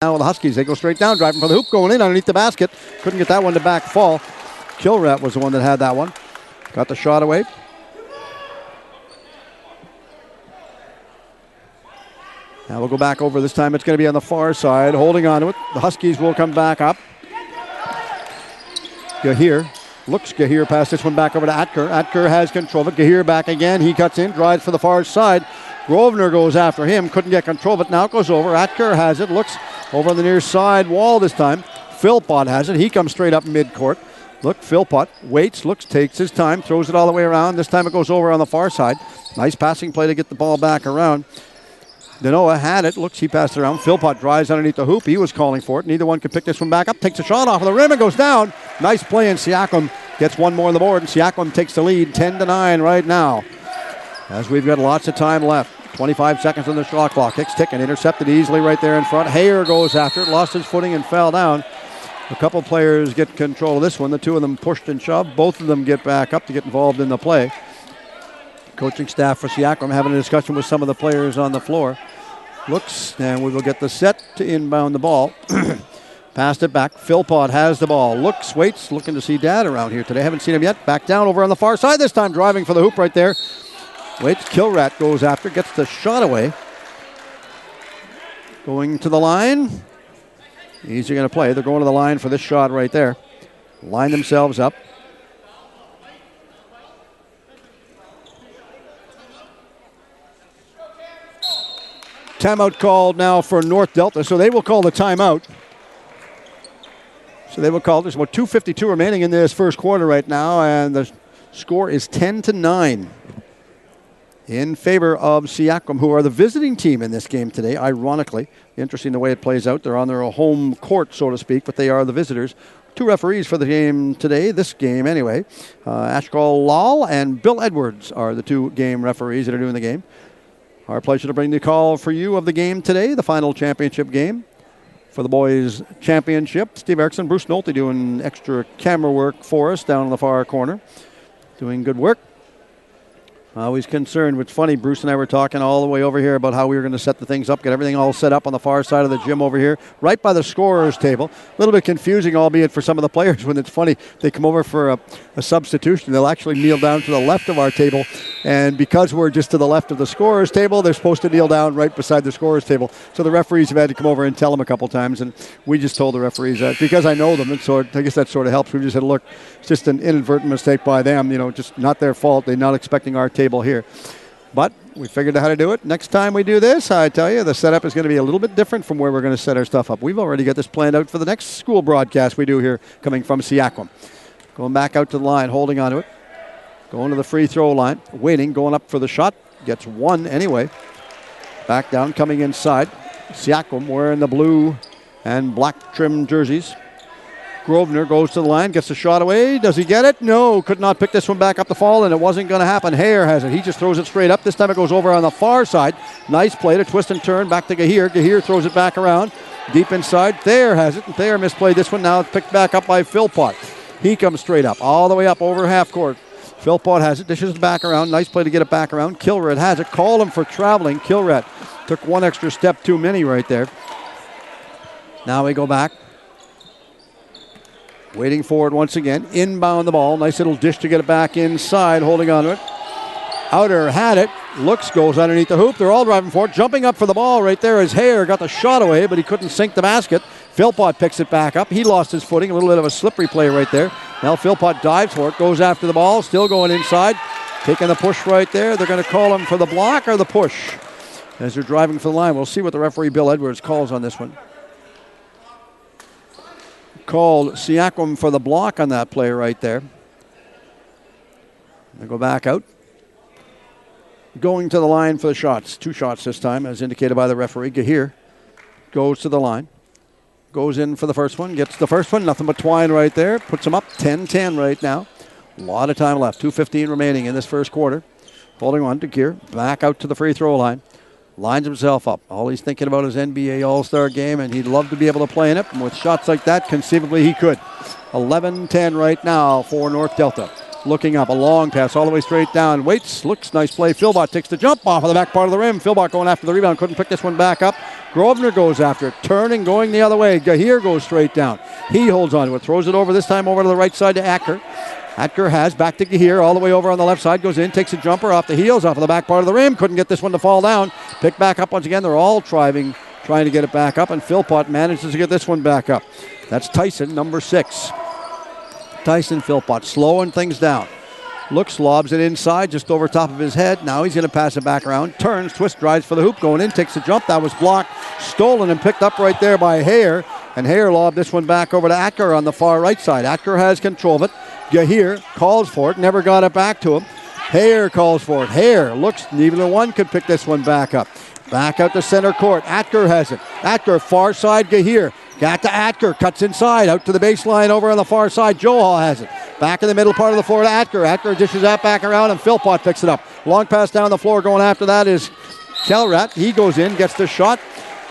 Now the Huskies, they go straight down, driving for the hoop, going in underneath the basket. Couldn't get that one to back fall. Kilret was the one that had that one. Got the shot away. Now we'll go back over. This time it's going to be on the far side, holding on to it. The Huskies will come back up. Gahir. Looks Gahir pass this one back over to Atker. Atker has control of it. Gahir back again. He cuts in, drives for the far side. Grosvenor goes after him. Couldn't get control of it. Now it goes over. Atker has it. Looks over on the near side wall this time. Philpott has it. He comes straight up mid-court. Look, Philpott waits, looks, takes his time, throws it all the way around. This time it goes over on the far side. Nice passing play to get the ball back around. Denoa had it. Looks, he passed it around. Philpott drives underneath the hoop. He was calling for it. Neither one could pick this one back up. Takes a shot off of the rim and goes down. Nice play, and Seaquam gets one more on the board. And Seaquam takes the lead 10-9 right now. As we've got lots of time left. 25 seconds on the shot clock. Hicks ticking. Intercepted easily right there in front. Hayer goes after it. Lost his footing and fell down. A couple players get control of this one. The two of them pushed and shoved. Both of them get back up to get involved in the play. Coaching staff for Seaquam having a discussion with some of the players on the floor. Looks, and we will get the set to inbound the ball. Passed it back. Philpott has the ball. Looks, waits, looking to see Dad around here today. Haven't seen him yet. Back down over on the far side this time, driving for the hoop right there. Waits, Kilrat goes after, gets the shot away. Going to the line. Easy going to play. They're going to the line for this shot right there. Line themselves up. Timeout called now for North Delta, so they will call the timeout. So they will call. There's about 2:52 remaining in this first quarter right now, and the score is 10-9 in favor of Seaquam, who are the visiting team in this game today, ironically. Interesting the way it plays out. They're on their home court, so to speak, but they are the visitors. Two referees for the game today, this game anyway. Ashkal Lal and Bill Edwards are the two game referees that are doing the game. Our pleasure to bring the call for you of the game today, the final championship game for the boys' championship. Steve Erickson, Bruce Nolte doing extra camera work for us down in the far corner. Doing good work. Always concerned. It's funny, Bruce and I were talking all the way over here about how we were going to set the things up, get everything all set up on the far side of the gym over here, right by the scorer's table. A little bit confusing, albeit for some of the players, when it's funny, they come over for a substitution. They'll actually kneel down to the left of our table, and because we're just to the left of the scorer's table, they're supposed to kneel down right beside the scorer's table. So the referees have had to come over and tell them a couple times, and we just told the referees that because I know them, and so I guess that sort of helps. We just said, look, it's just an inadvertent mistake by them, just not their fault. They're not expecting our table here. But we figured out how to do it. Next time we do this, I tell you, the setup is going to be a little bit different from where we're going to set our stuff up. We've already got this planned out for the next school broadcast we do here coming from Seaquam. Going back out to the line, holding onto it. Going to the free throw line, waiting, going up for the shot. Gets one anyway. Back down, coming inside. Seaquam wearing the blue and black trim jerseys. Grosvenor goes to the line, gets the shot away. Does he get it? No, could not pick this one back up the fall, and it wasn't going to happen. Hayer has it. He just throws it straight up. This time it goes over on the far side. Nice play to twist and turn back to Gahir. Gahir throws it back around. Deep inside. Thayer has it. Thayer misplayed this one. Now it's picked back up by Philpott. He comes straight up, all the way up over half court. Philpott has it. Dishes it back around. Nice play to get it back around. Kilred has it. Call him for traveling. Kilred took one extra step too many right there. Now we go back. Waiting for it once again. Inbound the ball. Nice little dish to get it back inside. Holding on to it. Outer had it. Looks, goes underneath the hoop. They're all driving for it. Jumping up for the ball right there is Hayer. Got the shot away, but he couldn't sink the basket. Philpott picks it back up. He lost his footing. A little bit of a slippery play right there. Now Philpott dives for it. Goes after the ball. Still going inside. Taking the push right there. They're going to call him for the block or the push as they're driving for the line. We'll see what the referee, Bill Edwards, calls on this one. Called Seaquam for the block on that play right there. They go back out. Going to the line for the shots. 2 shots this time, as indicated by the referee. Gahir goes to the line. Goes in for the first one. Gets the first one. Nothing but twine right there. Puts him up 10-10 right now. A lot of time left. 2:15 remaining in this first quarter. Holding on to Gahir. Back out to the free throw line. Lines himself up. All he's thinking about is NBA All-Star game, and he'd love to be able to play in it. And with shots like that, conceivably he could. 11-10 right now for North Delta. Looking up, a long pass all the way straight down. Waits, looks, nice play. Philpott takes the jump off of the back part of the rim. Philpott going after the rebound. Couldn't pick this one back up. Grosvenor goes after it, turning, going the other way. Gahir goes straight down. He holds on to it, throws it over, this time over to the right side to Acker. Acker has back to Gahir, all the way over on the left side, goes in, takes a jumper off the heels, off of the back part of the rim. Couldn't get this one to fall down. Picked back up once again. They're all trying to get it back up, and Philpott manages to get this one back up. That's Tyson, number 6. Tyson Philpott slowing things down. Looks, lobs it inside, just over top of his head. Now he's going to pass it back around. Turns, twist, drives for the hoop, going in, takes a jump. That was blocked, stolen, and picked up right there by Hare. And Hare lobbed this one back over to Acker on the far right side. Acker has control of it. Gahir calls for it, never got it back to him. Hare calls for it. Hare looks, neither one could pick this one back up. Back out to center court. Acker has it. Acker, far side, Gahir. Got to Acker, cuts inside, out to the baseline over on the far side. Johal has it. Back in the middle part of the floor to Acker. Acker dishes that back around, and Philpott picks it up. Long pass down the floor, going after that is Kelrat. He goes in, gets the shot.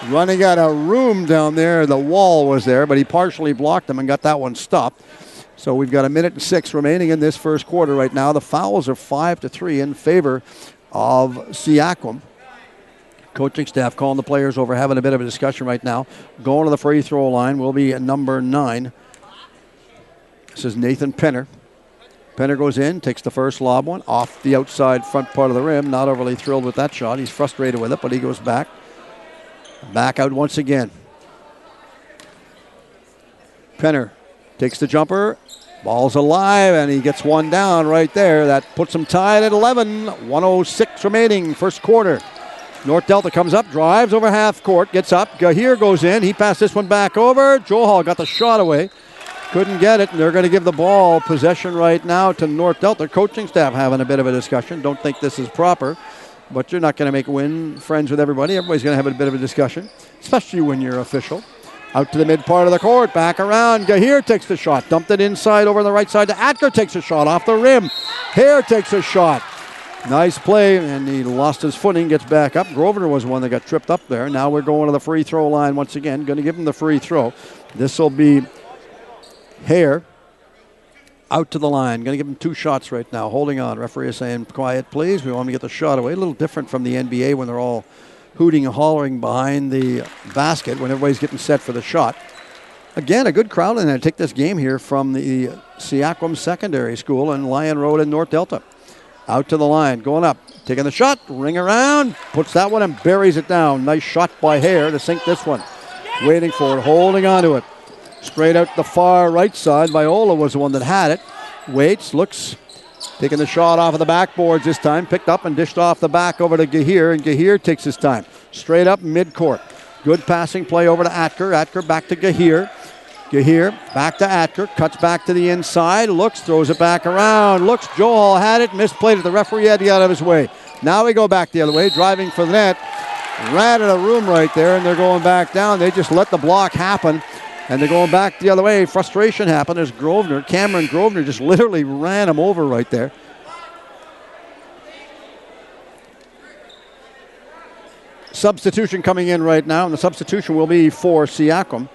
Running out of room down there. The wall was there, but he partially blocked him and got that one stopped. So we've got 1:06 remaining in this first quarter right now. The fouls are 5-3 in favor of Seaquam. Coaching staff calling the players over, having a bit of a discussion right now. Going to the free throw line will be number 9. This is Nathan Penner. Penner goes in, takes the first lob one off the outside front part of the rim. Not overly thrilled with that shot. He's frustrated with it, but he goes back. Back out once again. Penner takes the jumper. Ball's alive, and he gets one down right there. That puts him tied at 11. 1:06 remaining, first quarter. North Delta comes up, drives over half court, gets up. Gahir goes in. He passed this one back over. Johal got the shot away. Couldn't get it, and they're going to give the ball possession right now to North Delta. Coaching staff having a bit of a discussion. Don't think this is proper, but you're not going to make win friends with everybody. Everybody's going to have a bit of a discussion, especially when you're official. Out to the mid part of the court, back around. Gahir takes the shot, dumped it inside over on the right side to Acker, takes a shot off the rim. Hare takes a shot. Nice play, and he lost his footing, gets back up. Grosvenor was one that got tripped up there. Now we're going to the free throw line once again. Going to give him the free throw. This will be Hare out to the line. Going to give him 2 shots right now. Holding on. Referee is saying, quiet, please. We want him to get the shot away. A little different from the NBA when they're all hooting and hollering behind the basket when everybody's getting set for the shot. Again, a good crowd in there. Take this game here from the Seaquam Secondary School in Lion Road in North Delta. Out to the line, going up, taking the shot, ring around, puts that one and buries it down. Nice shot by Hare to sink this one. Waiting for it, holding on to it. Straight out the far right side. Viola was the one that had it. Waits, looks, taking the shot off of the backboards this time. Picked up and dished off the back over to Gahir, and Gahir takes his time. Straight up midcourt. Good passing play over to Acker. Acker back to Gahir. Gahir back to Acker. Cuts back to the inside. Looks, throws it back around. Looks, Joel had it. Misplayed it. The referee had to get out of his way. Now we go back the other way. Driving for the net. Ran out of room right there, and they're going back down. They just let the block happen, and they're going back the other way. Frustration happened as Cameron Grosvenor just literally ran him over right there. Substitution coming in right now, and the substitution will be for Seaquam.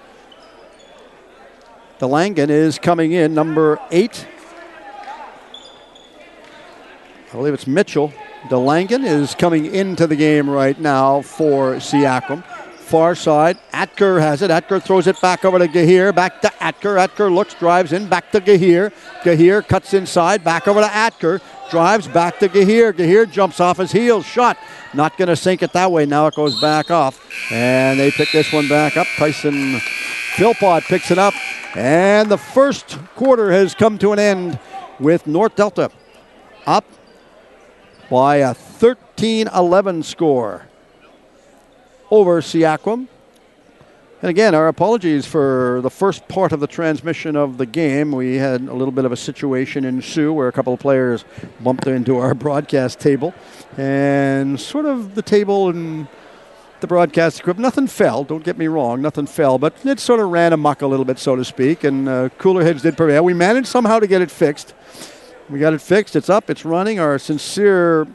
DeLangan is coming in, number 8. I believe it's Mitchell. DeLangan is coming into the game right now for Seaquam. Far side, Acker has it. Acker throws it back over to Gahir. Back to Acker. Acker looks, drives in, back to Gahir. Gahir cuts inside, back over to Acker. Drives back to Gahir. Gahir jumps off his heels. Shot. Not going to sink it that way. Now it goes back off. And they pick this one back up. Tyson Philpott picks it up. And the first quarter has come to an end with North Delta up by a 13-11 score over Seaquam. And again, our apologies for the first part of the transmission of the game. We had a little bit of a situation ensue where a couple of players bumped into our broadcast table. And sort of the table and the broadcast equipment, nothing fell, don't get me wrong, nothing fell, but it sort of ran amok a little bit, so to speak, and cooler heads did prevail. We managed somehow to get it fixed. We got it fixed, it's up, it's running. Our sincere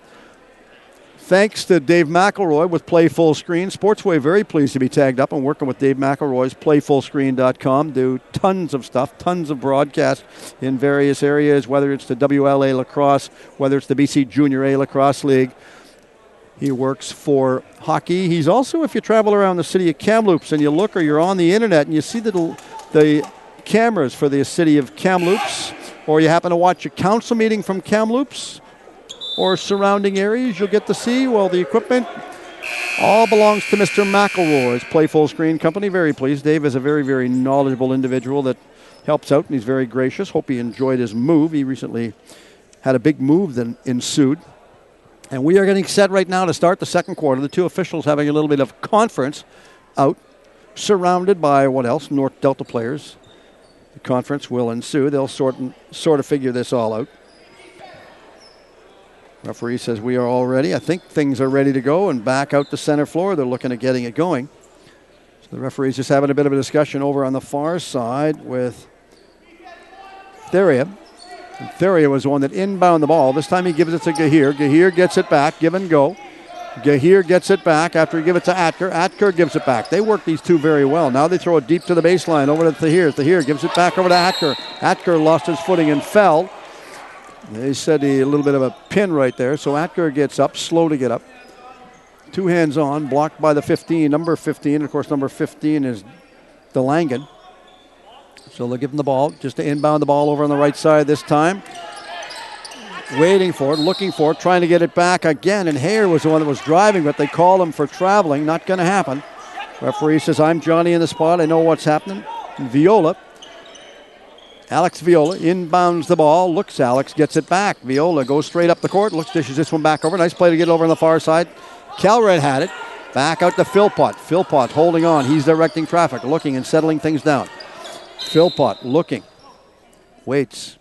thanks to Dave McElroy with Play Full Screen. Sportswave very pleased to be tagged up and working with Dave McElroy's playfullscreen.com. Do tons of stuff, tons of broadcasts in various areas, whether it's the WLA lacrosse, whether it's the BC Junior A Lacrosse League. He works for hockey. He's also, if you travel around the city of Kamloops and you look or you're on the internet and you see the cameras for the city of Kamloops, or you happen to watch a council meeting from Kamloops or surrounding areas, you'll get to see, well, the equipment all belongs to Mr. McElroy, his Play Full Screen company. Very pleased. Dave is a very, very knowledgeable individual that helps out, and he's very gracious. Hope he enjoyed his move. He recently had a big move that ensued. And we are getting set right now to start the second quarter. The two officials having a little bit of conference out, surrounded by what else? North Delta players. The conference will ensue. They'll sort of figure this all out. Referee says we are all ready. I think things are ready to go, and back out to center floor. They're looking at getting it going. So the referee's just having a bit of a discussion over on the far side with Theria. And Theria was the one that inbound the ball. This time he gives it to Gahir. Gahir gets it back, give and go. Gahir gets it back after he gives it to Atker. Atker gives it back. They work these two very well. Now they throw it deep to the baseline over to Thahir. Thahir gives it back over to Atker. Atker lost his footing and fell. They said a little bit of a pin right there. So Atker gets up, slow to get up. Two hands on, blocked by the 15, number 15. Of course, number 15 is DeLangan. So they'll give him the ball, just to inbound the ball over on the right side this time. Waiting for it, looking for it, trying to get it back again. And Hare was the one that was driving, but they called him for traveling. Not going to happen. Referee says, I'm Johnny in the spot. I know what's happening. And Viola. Alex Viola inbounds the ball. Looks, Alex gets it back. Viola goes straight up the court. Looks, dishes this one back over. Nice play to get it over on the far side. Calred had it. Back out to Philpott. Philpott holding on. He's directing traffic, looking and settling things down. Philpott looking. Waits.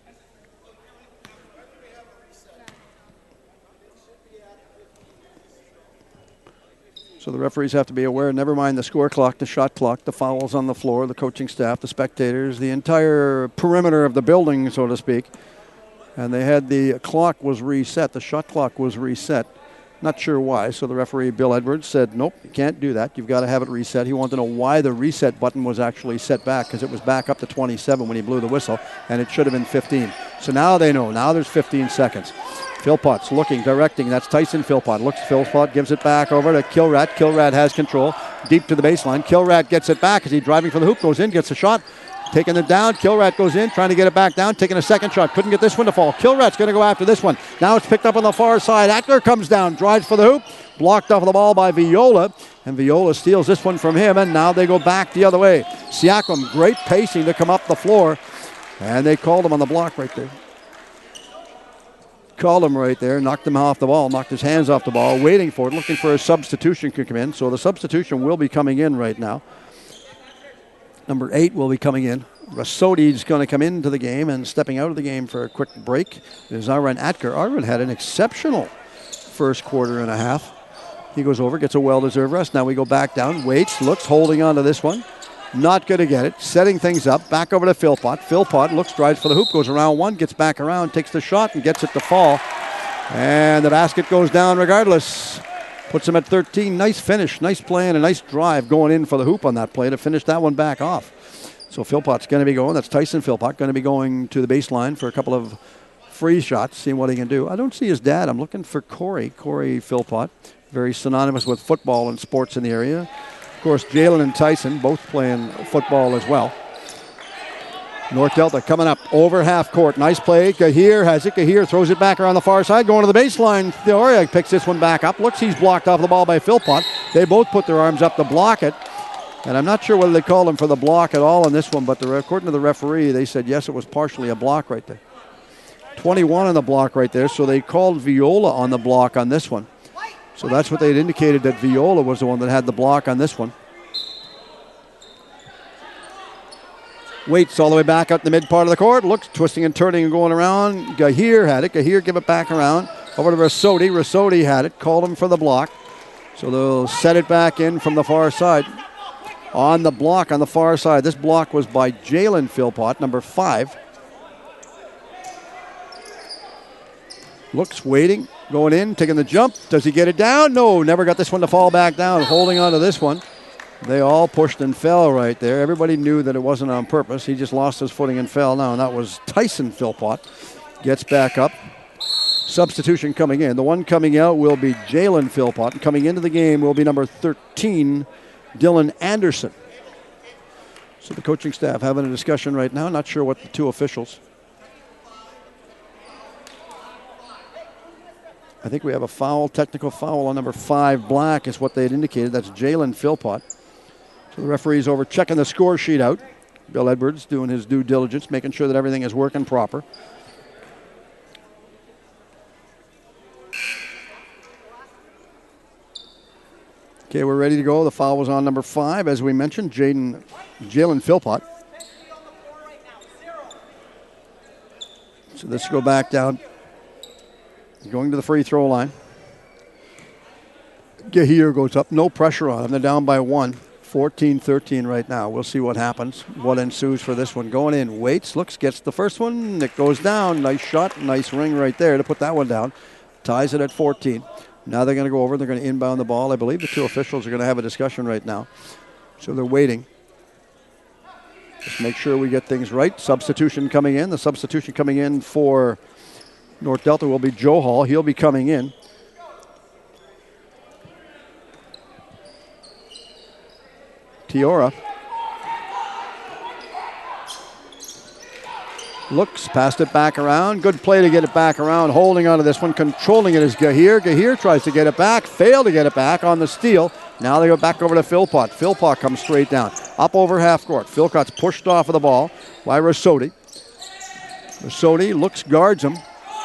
So the referees have to be aware, never mind the score clock, the shot clock, the fouls on the floor, the coaching staff, the spectators, the entire perimeter of the building, so to speak. And they had the clock was reset, the shot clock was reset. Not sure why. So the referee, Bill Edwards, said, nope, you can't do that. You've got to have it reset. He wanted to know why the reset button was actually set back, because it was back up to 27 when he blew the whistle, and it should have been 15. So now they know. Now there's 15 seconds. Philpott's looking, directing. That's Tyson Philpott. Looks, Philpott gives it back over to Kilrat. Kilrat has control. Deep to the baseline. Kilrat gets it back as he's driving for the hoop. Goes in, gets a shot. Taking it down. Kilrat goes in, trying to get it back down. Taking a second shot. Couldn't get this one to fall. Kilrat's going to go after this one. Now it's picked up on the far side. Atler comes down, drives for the hoop. Blocked off the ball by Viola. And Viola steals this one from him. And now they go back the other way. Seaquam, great pacing to come up the floor. And they called him on the block right there. Called him right there, knocked him off the ball, knocked his hands off the ball, waiting for it, looking for a substitution to come in. So the substitution will be coming in right now. Number 8 will be coming in. Rasodi is going to come into the game, and stepping out of the game for a quick break is Arun Atker. Arun had an exceptional first quarter and a half. He goes over, gets a well-deserved rest. Now we go back down, waits, looks, holding on to this one. Not going to get it. Setting things up. Back over to Philpott. Philpott looks, drives for the hoop, goes around one, gets back around, takes the shot, and gets it to fall. And the basket goes down regardless. Puts him at 13. Nice finish. Nice play and a nice drive going in for the hoop on that play to finish that one back off. So Philpott's going to be going. That's Tyson Philpott going to be going to the baseline for a couple of free shots, seeing what he can do. I don't see his dad. I'm looking for Corey Philpott. Very synonymous with football and sports in the area. Of course, Jalen and Tyson both playing football as well. North Delta coming up over half court. Nice play. Gahir has it. Gahir throws it back around the far side. Going to the baseline. Theoria picks this one back up. Looks, he's blocked off the ball by Philpott. They both put their arms up to block it. And I'm not sure whether they called him for the block at all in this one, but according to the referee, they said, yes, it was partially a block right there. 21 on the block right there, so they called Viola on the block on this one. So that's what they had indicated, that Viola was the one that had the block on this one. Waits all the way back out the mid part of the court. Looks, twisting and turning and going around. Gahir had it. Gahir give it back around. Over to Rasodi. Rasodi had it. Called him for the block. So they'll set it back in from the far side. On the block on the far side. This block was by Jalen Philpott, number 5. Looks, waiting, going in, taking the jump. Does he get it down? No, never got this one to fall back down. Holding on to this one. They all pushed and fell right there. Everybody knew that it wasn't on purpose. He just lost his footing and fell. Now, and that was Tyson Philpott. Gets back up. Substitution coming in. The one coming out will be Jalen Philpott. And coming into the game will be number 13, Dylan Anderson. So the coaching staff having a discussion right now. Not sure what the two officials. I think we have a foul, technical foul on number 5, Black, is what they had indicated. That's Jalen Philpott. So the referee's over checking the score sheet out. Bill Edwards doing his due diligence, making sure that everything is working proper. Okay, we're ready to go. The foul was on number 5, as we mentioned, Jalen Philpott. So this will go back down. Going to the free throw line. Gahir goes up. No pressure on him. They're down by 1. 14-13 right now. We'll see what happens. What ensues for this one. Going in. Waits. Looks. Gets the first one. It goes down. Nice shot. Nice ring right there to put that one down. Ties it at 14. Now they're going to go over. They're going to inbound the ball. I believe the two officials are going to have a discussion right now. So they're waiting. Just make sure we get things right. Substitution coming in. The substitution coming in for North Delta will be Joe Hall. He'll be coming in. Tiora looks, passed it back around. Good play to get it back around. Holding onto this one, controlling it is Gahir. Gahir tries to get it back, failed to get it back on the steal. Now they go back over to Philpott. Philpott comes straight down. Up over half court. Philpott's pushed off of the ball by Rossotti. Rossotti looks, guards him.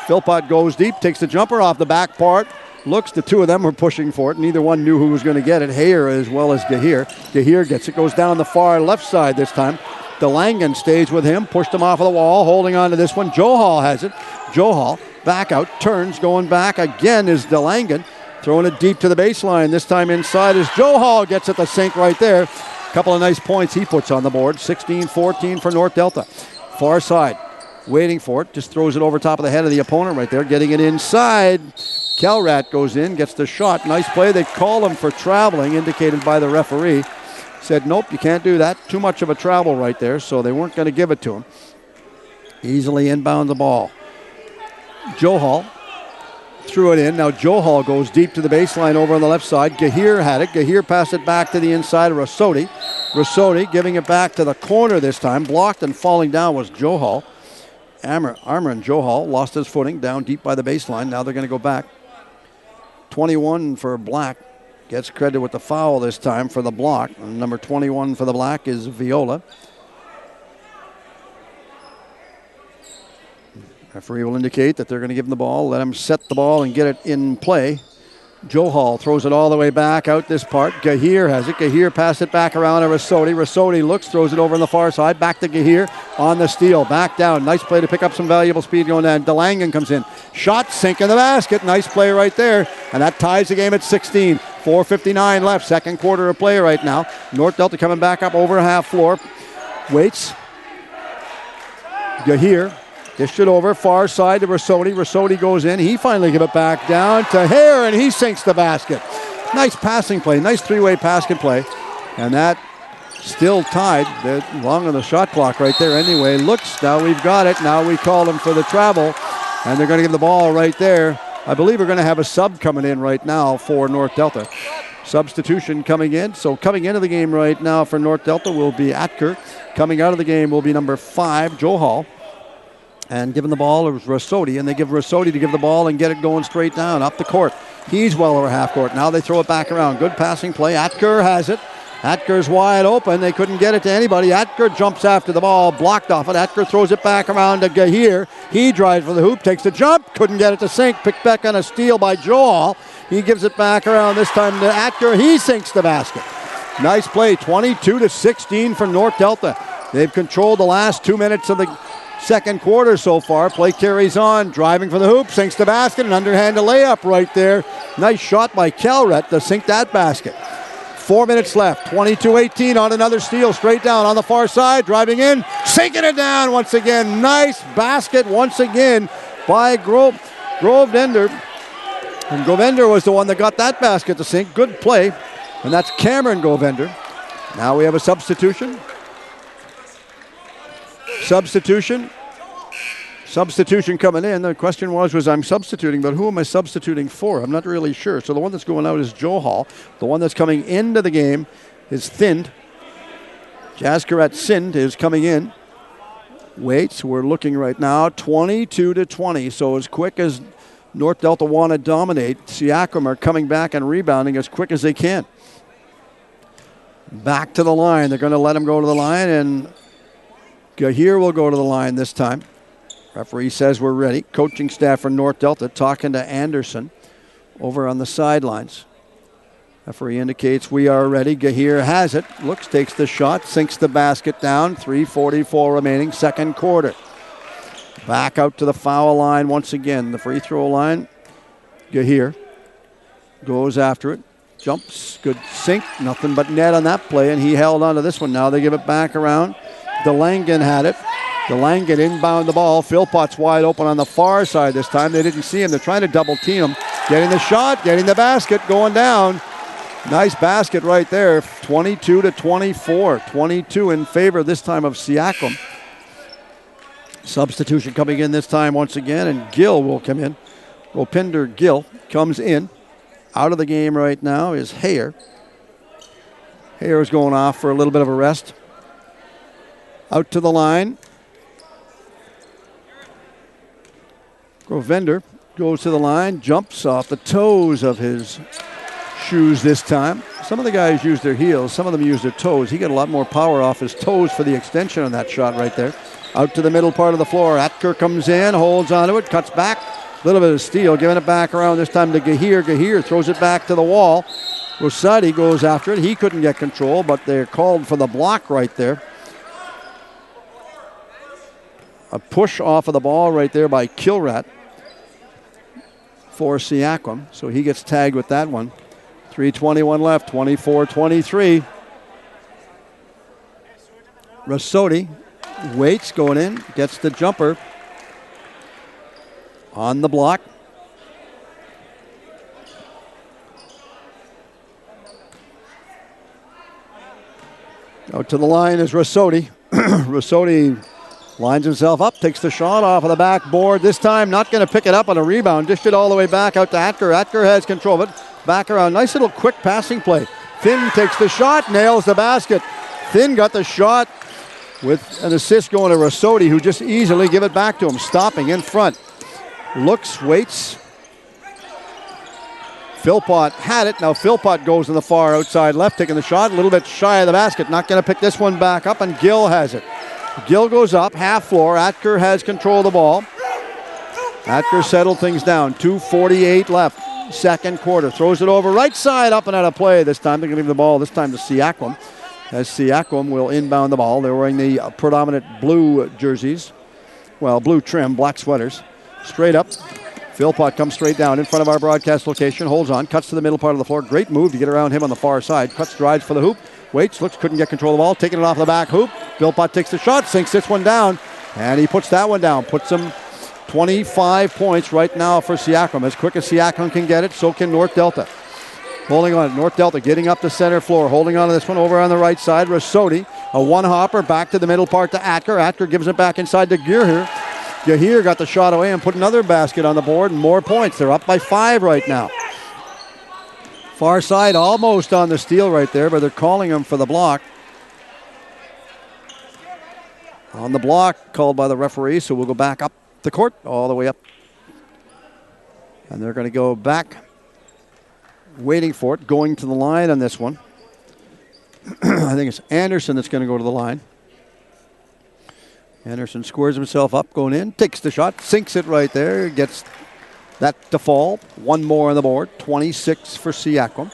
Philpott goes deep, takes the jumper off the back part. Looks, the two of them were pushing for it. Neither one knew who was going to get it. Hayer as well as Gahir. Gahir gets it, goes down the far left side this time. DeLangan stays with him, pushed him off of the wall, holding on to this one. Joe Hall has it. Joe Hall back out, turns, going back again is DeLangan. Throwing it deep to the baseline. This time inside as Joe Hall gets at the sink right there. A couple of nice points he puts on the board. 16-14 for North Delta. Far side. Waiting for it. Just throws it over top of the head of the opponent right there. Getting it inside. Kelrat goes in, gets the shot. Nice play. They call him for traveling, indicated by the referee. Said, nope, you can't do that. Too much of a travel right there, so they weren't going to give it to him. Easily inbound the ball. Joe Hall threw it in. Now Joe Hall goes deep to the baseline over on the left side. Gahir had it. Gahir passed it back to the inside of Rossotti. Rossotti giving it back to the corner this time. Blocked and falling down was Joe Hall. Armour and Joe Hall lost his footing down deep by the baseline. Now they're going to go back. 21 for Black. Gets credit with the foul this time for the block. And number 21 for the Black is Viola. Referee will indicate that they're going to give him the ball, let him set the ball and get it in play. Joe Hall throws it all the way back out this part. Gahir has it. Gahir passed it back around to Rossotti. Rossotti looks, throws it over on the far side. Back to Gahir on the steal. Back down. Nice play to pick up some valuable speed going down. DeLangan comes in. Shot, sink in the basket. Nice play right there. And that ties the game at 16. 4:59 left. Second quarter of play right now. North Delta coming back up over half floor. Waits. Gahir. Dished it over, far side to Rossotti. Rossotti goes in. He finally gives it back down to Hare, and he sinks the basket. Nice passing play. Nice three-way basket play. And that still tied. They're long on the shot clock right there anyway. Looks, now we've got it. Now we call him for the travel. And they're going to give the ball right there. I believe we're going to have a sub coming in right now for North Delta. Substitution coming in. So coming into the game right now for North Delta will be Atker. Coming out of the game will be number 5, Joe Hall. And giving the ball is Rossotti, and they give Rossotti to give the ball and get it going straight down up the court. He's well over half court. Now they throw it back around. Good passing play. Atker has it. Atker's wide open. They couldn't get it to anybody. Atker jumps after the ball, blocked off it. Atker throws it back around to Gahir. He drives for the hoop, takes the jump, couldn't get it to sink. Picked back on a steal by Joe Hall. He gives it back around this time to Atker. He sinks the basket. Nice play. 22-16 for North Delta. They've controlled the last 2 minutes of the second quarter so far. Play carries on. Driving for the hoop. Sinks the basket. An underhanded layup right there. Nice shot by Kelret to sink that basket. 4 minutes left. 22-18 on another steal. Straight down on the far side. Driving in. Sinking it down once again. Nice basket once again by Grovender. And Govender was the one that got that basket to sink. Good play. And that's Cameron Govender. Now we have a substitution. Substitution Substitution coming in. The question was I'm substituting, but who am I substituting for? I'm not really sure. So the one that's going out is Joe Hall. The one that's coming into the game is Thind. Jaskarat Sind is coming in. Waits, we're looking right now, 22-20. So as quick as North Delta want to dominate, Seaquam are coming back and rebounding as quick as they can. Back to the line. They're going to let him go to the line, and Gahir will go to the line this time. Referee says we're ready. Coaching staff for North Delta talking to Anderson over on the sidelines. Referee indicates we are ready. Gahir has it. Looks, takes the shot, sinks the basket down. 3:44 remaining, second quarter. Back out to the foul line once again. The free throw line. Gahir goes after it. Jumps, good sink. Nothing but net on that play, and he held on to this one. Now they give it back around. DeLangan had it. DeLangan inbound the ball. Philpott's wide open on the far side this time. They didn't see him. They're trying to double team him. Getting the shot, getting the basket, going down. Nice basket right there. 22-24. 22 in favor this time of Seaquam. Substitution coming in this time once again, and Gill will come in. Rupinder Gill comes in. Out of the game right now is Hayer. Hayer is going off for a little bit of a rest. Out to the line. Grovender goes to the line, jumps off the toes of his shoes this time. Some of the guys use their heels, some of them use their toes. He got a lot more power off his toes for the extension on that shot right there. Out to the middle part of the floor. Atker comes in, holds onto it, cuts back. A little bit of steal, giving it back around this time to Gahir. Gahir throws it back to the wall. Rosati goes after it. He couldn't get control, but they're called for the block right there. A push off of the ball right there by Kilrat for Seaquam. So he gets tagged with that one. 3:21 left, 24-23. Rosati waits, going in, gets the jumper on the block. Out to the line is Rosati. Rosati lines himself up, takes the shot off of the backboard. This time not going to pick it up on a rebound. Dished it all the way back out to Atker. Atker has control of it. Back around. Nice little quick passing play. Finn takes the shot, nails the basket. Finn got the shot with an assist going to Rosati, who just easily give it back to him. Stopping in front. Looks, waits. Philpott had it. Now Philpott goes to the far outside left, taking the shot. A little bit shy of the basket. Not going to pick this one back up, and Gill has it. Gill goes up, half floor. Atker has control of the ball. Atker settled things down. 2:48 left. Second quarter. Throws it over right side, up and out of play. This time they're going to leave the ball this time to Seaquam. As Seaquam will inbound the ball. They're wearing the predominant blue jerseys. Well, blue trim, black sweaters. Straight up. Philpott comes straight down in front of our broadcast location. Holds on. Cuts to the middle part of the floor. Great move to get around him on the far side. Cuts, drives for the hoop. Waits, looks, couldn't get control of the ball. Taking it off the back hoop. Philpott takes the shot. Sinks this one down. And he puts that one down. Puts him 25 points right now for Seaquam. As quick as Seaquam can get it, so can North Delta. Holding on. North Delta getting up the center floor. Holding on to this one over on the right side. Rosati, a one-hopper back to the middle part to Atker. Atker gives it back inside to Gahir. Gahir got the shot away and put another basket on the board, and more points. They're up by 5 right now. Far side almost on the steal right there, but they're calling him for the block. On the block, called by the referee, so we'll go back up the court, all the way up. And they're going to go back, waiting for it, going to the line on this one. I think it's Anderson that's going to go to the line. Anderson squares himself up, going in, takes the shot, sinks it right there, gets that to fall. One more on the board, 26 for Seaquam.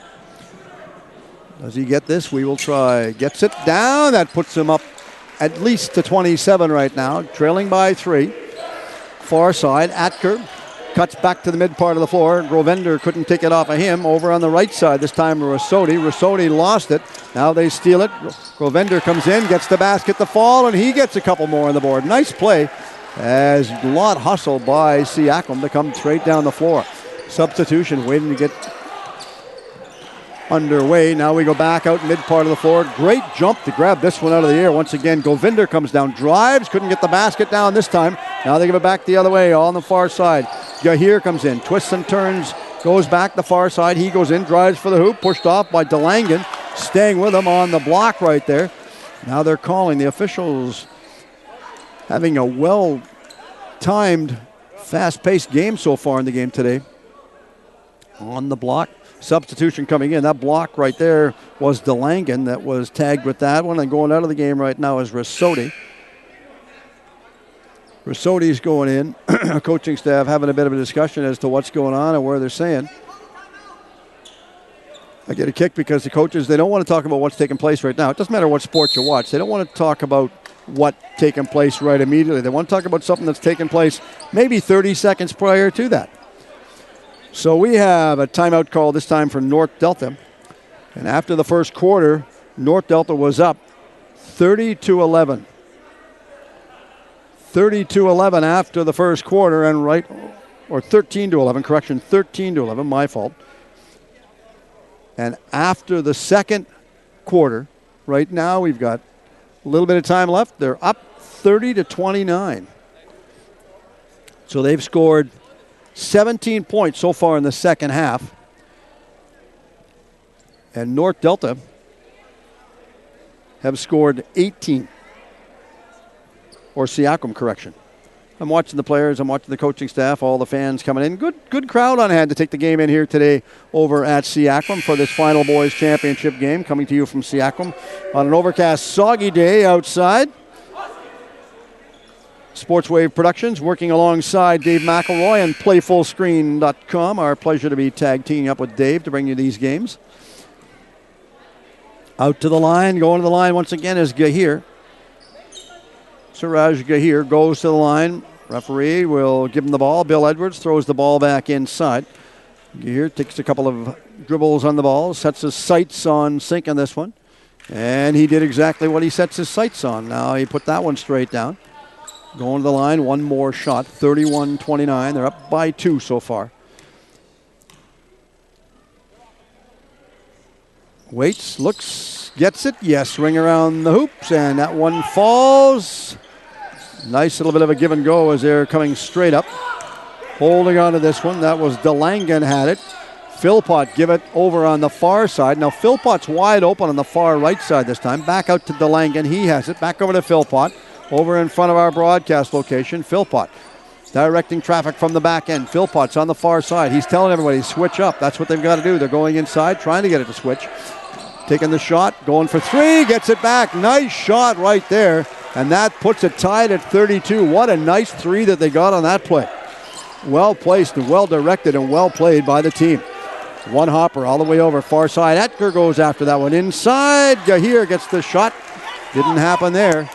Does he get this? We will try. Gets it down. That puts him up at least to 27 right now, trailing by 3. Far side, Atker cuts back to the mid part of the floor. Grovender couldn't take it off of him. Over on the right side, this time Rosati. Rosati lost it. Now they steal it. Grovender comes in, gets the basket to fall, and he gets a couple more on the board. Nice play as a lot hustle by Seaquam to come straight down the floor. Substitution waiting to get underway. Now we go back out mid part of the floor. Great jump to grab this one out of the air. Once again, Govinder comes down, drives, couldn't get the basket down this time. Now they give it back the other way on the far side. Gahir comes in, twists and turns, goes back the far side. He goes in, drives for the hoop, pushed off by DeLangen, staying with him on the block right there. Now they're calling. The officials having a well-timed, fast-paced game so far in the game today. On the block. Substitution coming in. That block right there was DeLangen that was tagged with that one. And going out of the game right now is Rissotti. Risotti's going in. Coaching staff having a bit of a discussion as to what's going on and where they're saying. I get a kick because the coaches, they don't want to talk about what's taking place right now. It doesn't matter what sport you watch. They don't want to talk about what's taking place right immediately. They want to talk about something that's taken place maybe 30 seconds prior to that. So we have a timeout call this time for North Delta. And after the first quarter, North Delta was up 30-11. 30-11 after the first quarter, and 13-11, correction, 13-11, my fault. And after the second quarter, right now we've got a little bit of time left. They're up 30-29. So they've scored 17 points so far in the second half. And North Delta have scored 18. Or Seaquam, correction. I'm watching the players, I'm watching the coaching staff, all the fans coming in. Good crowd on hand to take the game in here today over at Seaquam for this final boys championship game, coming to you from Seaquam on an overcast, soggy day outside. Sportswave Productions working alongside Dave McElroy and PlayFullScreen.com. Our pleasure to be tag teaming up with Dave to bring you these games. Out to the line, going to the line once again is Gahir. Siraj Gahir goes to the line. Referee will give him the ball. Bill Edwards throws the ball back inside. Gahir takes a couple of dribbles on the ball, sets his sights on sinking this one. And he did exactly what he sets his sights on. Now he put that one straight down. Going to the line, one more shot, 31-29. They're up by 2 so far. Waits, looks, gets it. Yes, ring around the hoops, and that one falls. Nice little bit of a give and go as they're coming straight up. Holding on to this one. That was DeLangen had it. Philpott give it over on the far side. Now Philpott's wide open on the far right side this time. Back out to DeLangen. He has it. Back over to Philpott. Over in front of our broadcast location. Philpott directing traffic from the back end. Philpott's on the far side. He's telling everybody, switch up. That's what they've got to do. They're going inside, trying to get it to switch. Taking the shot, going for 3, gets it back. Nice shot right there. And that puts it tied at 32. What a nice 3 that they got on that play. Well placed and well directed and well played by the team. One hopper all the way over far side. Etker goes after that one. Inside, Gahir gets the shot. Didn't happen there.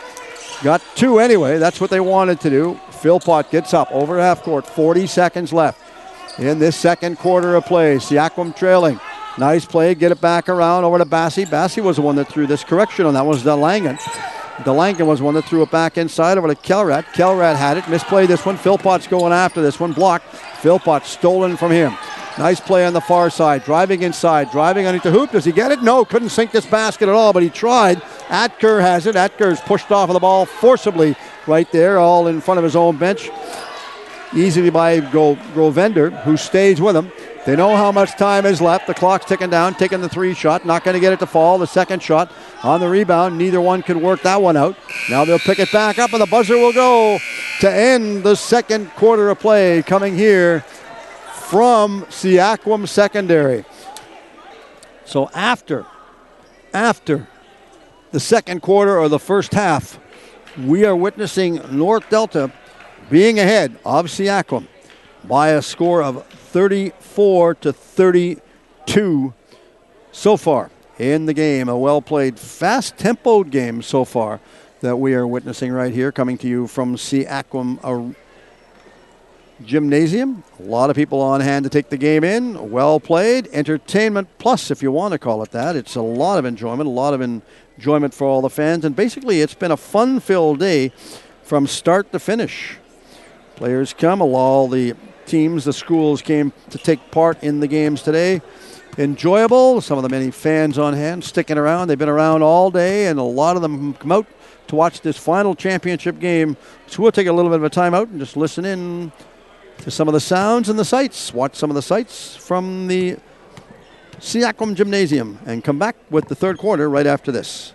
Got 2 anyway. That's what they wanted to do. Philpott gets up over half court. 40 seconds left in this second quarter of play. Seaquam trailing. Nice play. Get it back around over to Bassi. Bassi was the one that threw this. Correction on that was DeLangen. DeLangen was the one that threw it back inside over to Kelrat. Kelrat had it. Misplayed this one. Philpott's going after this one. Blocked. Philpott stolen from him. Nice play on the far side. Driving inside. Driving underneath the hoop. Does he get it? No. Couldn't sink this basket at all, but he tried. Atker has it. Atker's pushed off of the ball forcibly right there, all in front of his own bench. Easily by Grovender, who stays with him. They know how much time is left. The clock's ticking down, taking the 3 shot. Not going to get it to fall. The second shot on the rebound. Neither one could work that one out. Now they'll pick it back up, and the buzzer will go to end the second quarter of play, coming here from Seaquam Secondary. So after the second quarter or the first half, we are witnessing North Delta being ahead of Seaquam by a score of 34-32 so far in the game. A well-played, fast-tempoed game so far that we are witnessing right here, coming to you from Seaquam Gymnasium. A lot of people on hand to take the game in. Well played. Entertainment plus, if you want to call it that. It's a lot of enjoyment for all the fans. And basically, it's been a fun-filled day from start to finish. Players come, all the teams, the schools came to take part in the games today. Enjoyable. Some of the many fans on hand sticking around. They've been around all day, and a lot of them come out to watch this final championship game. So we'll take a little bit of a timeout and just listen in to some of the sounds and the sights. Watch some of the sights from the Seaquam Gymnasium and come back with the third quarter right after this.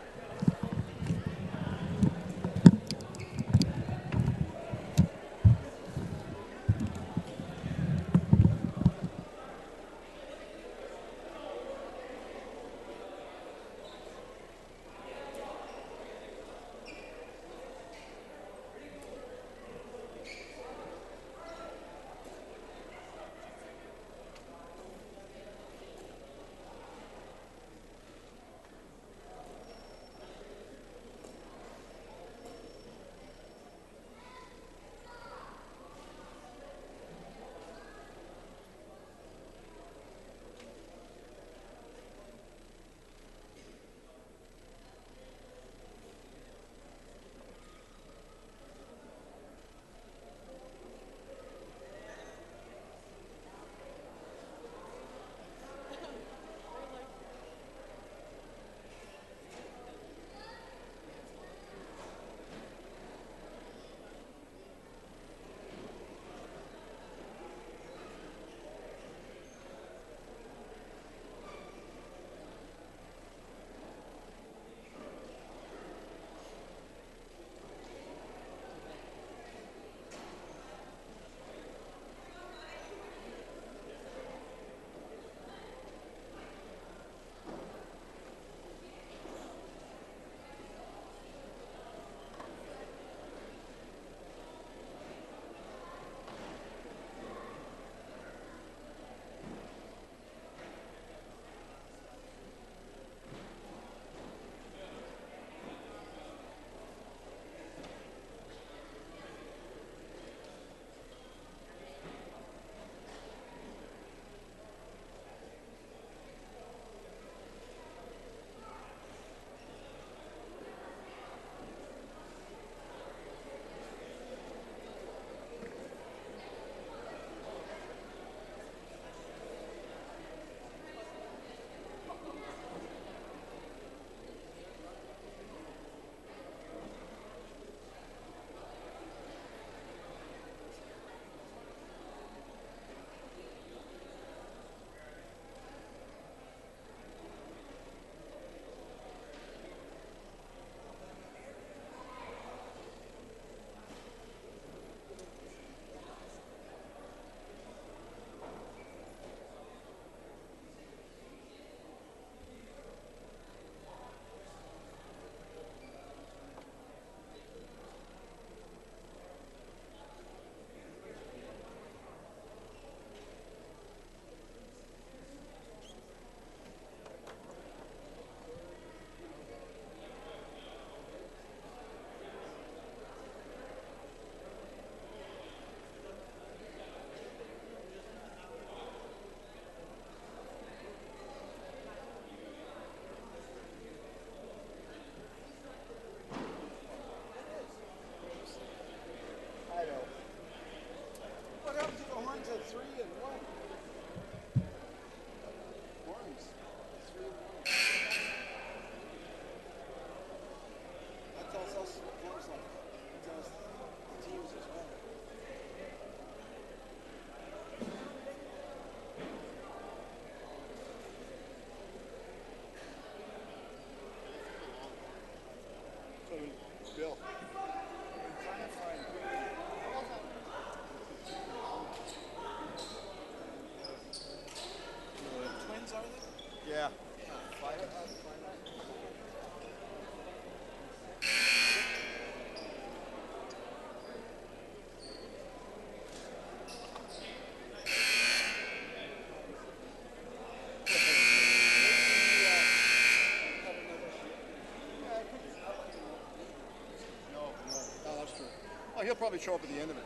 He'll probably show up at the end of it.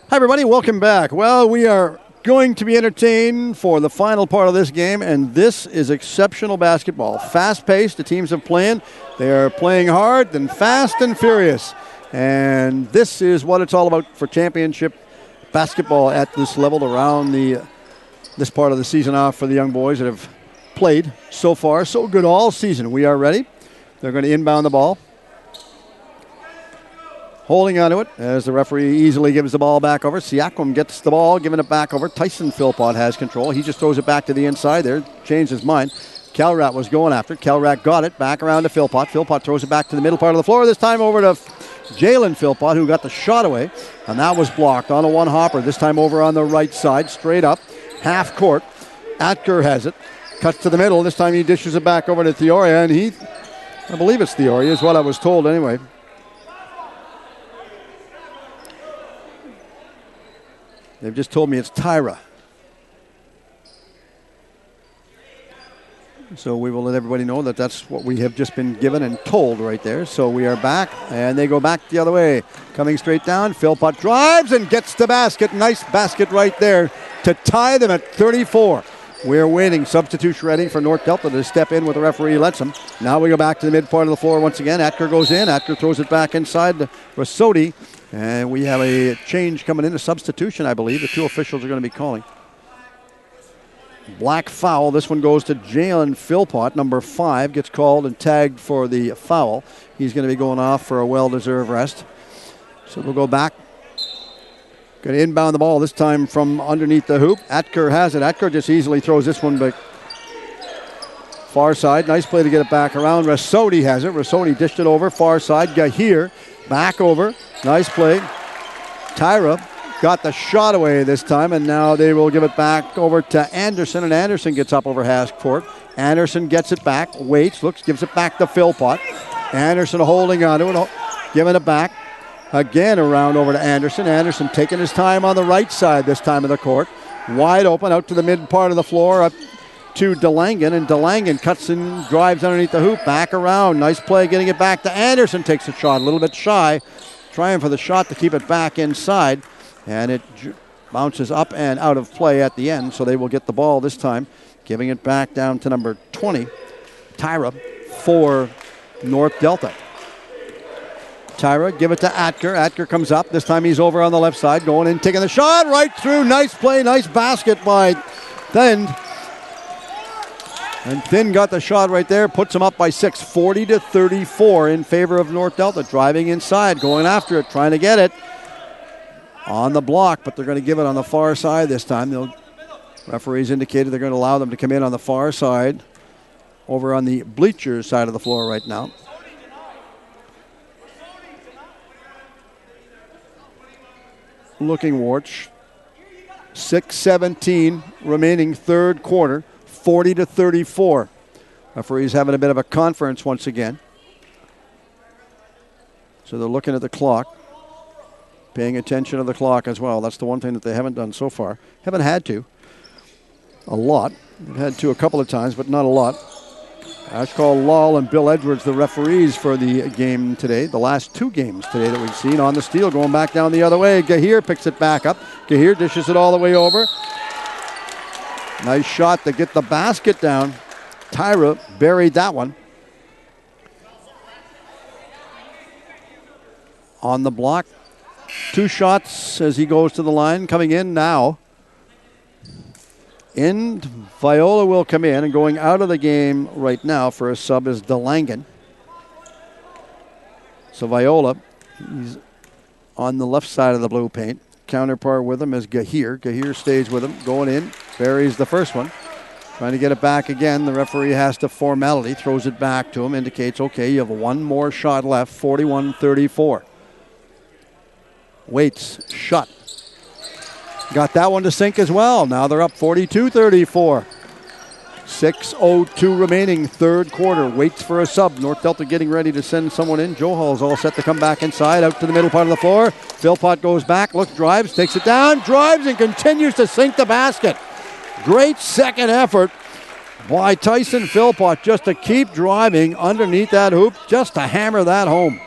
Hi, everybody. Welcome back. Well, we are going to be entertained for the final part of this game, and this is exceptional basketball. Fast-paced, the teams are playing. They are playing hard and fast and furious. And this is what it's all about for championship basketball at this level around the this part of the season off for the young boys that have played so far. So good all season. We are ready. They're going to inbound the ball. Holding onto it as the referee easily gives the ball back over. Seaquam gets the ball, giving it back over. Tyson Philpott has control. He just throws it back to the inside there. Changed his mind. Calrat was going after it. Calrat got it. Back around to Philpott. Philpott throws it back to the middle part of the floor. This time over to Jalen Philpott, who got the shot away. And that was blocked on a one hopper. This time over on the right side. Straight up. Half court. Atker has it. Cuts to the middle. This time he dishes it back over to Theoria. And I believe it's Theoria is what I was told anyway. They've just told me it's Tyra. So we will let everybody know that that's what we have just been given and told right there. So we are back, and they go back the other way. Coming straight down, Philpott drives and gets the basket. Nice basket right there to tie them at 34. We're waiting. Substitution ready for North Delta to step in with the referee lets them. Now we go back to the mid part of the floor once again. Atker goes in. Atker throws it back inside to Rasodi. And we have a change coming in, a substitution, I believe. The two officials are going to be calling. Black foul. This one goes to Jalen Philpott. Number 5 gets called and tagged for the foul. He's going to be going off for a well-deserved rest. So we'll go back. Going to inbound the ball, this time from underneath the hoop. Atker has it. Atker just easily throws this one back. Far side. Nice play to get it back around. Rasodi has it. Rasodi dished it over. Far side. Gahir back over. Nice play. Tyra got the shot away this time, and now they will give it back over to Anderson, and Anderson gets up over half court. Anderson gets it back, waits, looks, gives it back to Philpott. Anderson holding on to it, giving it back. Again around over to Anderson. Anderson taking his time on the right side this time of the court. Wide open out to the mid part of the floor, up to DeLangen, and DeLangen cuts and drives underneath the hoop, back around. Nice play getting it back to Anderson, takes a shot, a little bit shy. Trying for the shot to keep it back inside. And it bounces up and out of play at the end, so they will get the ball this time, giving it back down to number 20, Tyra, for North Delta. Tyra, give it to Atker. Atker comes up. This time he's over on the left side, going in, taking the shot right through. Nice play, nice basket by Thind. And Finn got the shot right there, puts him up by 6, 40-34 in favor of North Delta. Driving inside, going after it, trying to get it on the block, but they're going to give it on the far side this time. Referees indicated they're going to allow them to come in on the far side, over on the bleachers side of the floor right now. Looking Warch, 6:17 remaining third quarter. 40-34. Referees having a bit of a conference once again. So they're looking at the clock, paying attention to the clock as well. That's the one thing that they haven't done so far. Haven't had to a lot. They've had to a couple of times, but not a lot. Ashcall Lall and Bill Edwards, the referees for the game today, the last two games today that we've seen. On the steal, going back down the other way. Gahir picks it back up. Gahir dishes it all the way over. Nice shot to get the basket down. Tyra buried that one. On the block. 2 shots as he goes to the line. Coming in now. Viola will come in, and going out of the game right now for a sub is DeLangen. So Viola, he's on the left side of the blue paint. Counterpart with him is Gahir. Gahir stays with him, going in, buries the first one. Trying to get it back again. The referee has to formality, throws it back to him, indicates, okay, you have one more shot left, 41-34. Waits, shot. Got that one to sink as well. Now they're up 42-34. 6:02 remaining, third quarter. Waits for a sub. North Delta getting ready to send someone in. Joe Hall's all set to come back inside, out to the middle part of the floor. Philpott goes back, looks, drives, takes it down, drives, and continues to sink the basket. Great second effort by Tyson Philpott just to keep driving underneath that hoop, just to hammer that home.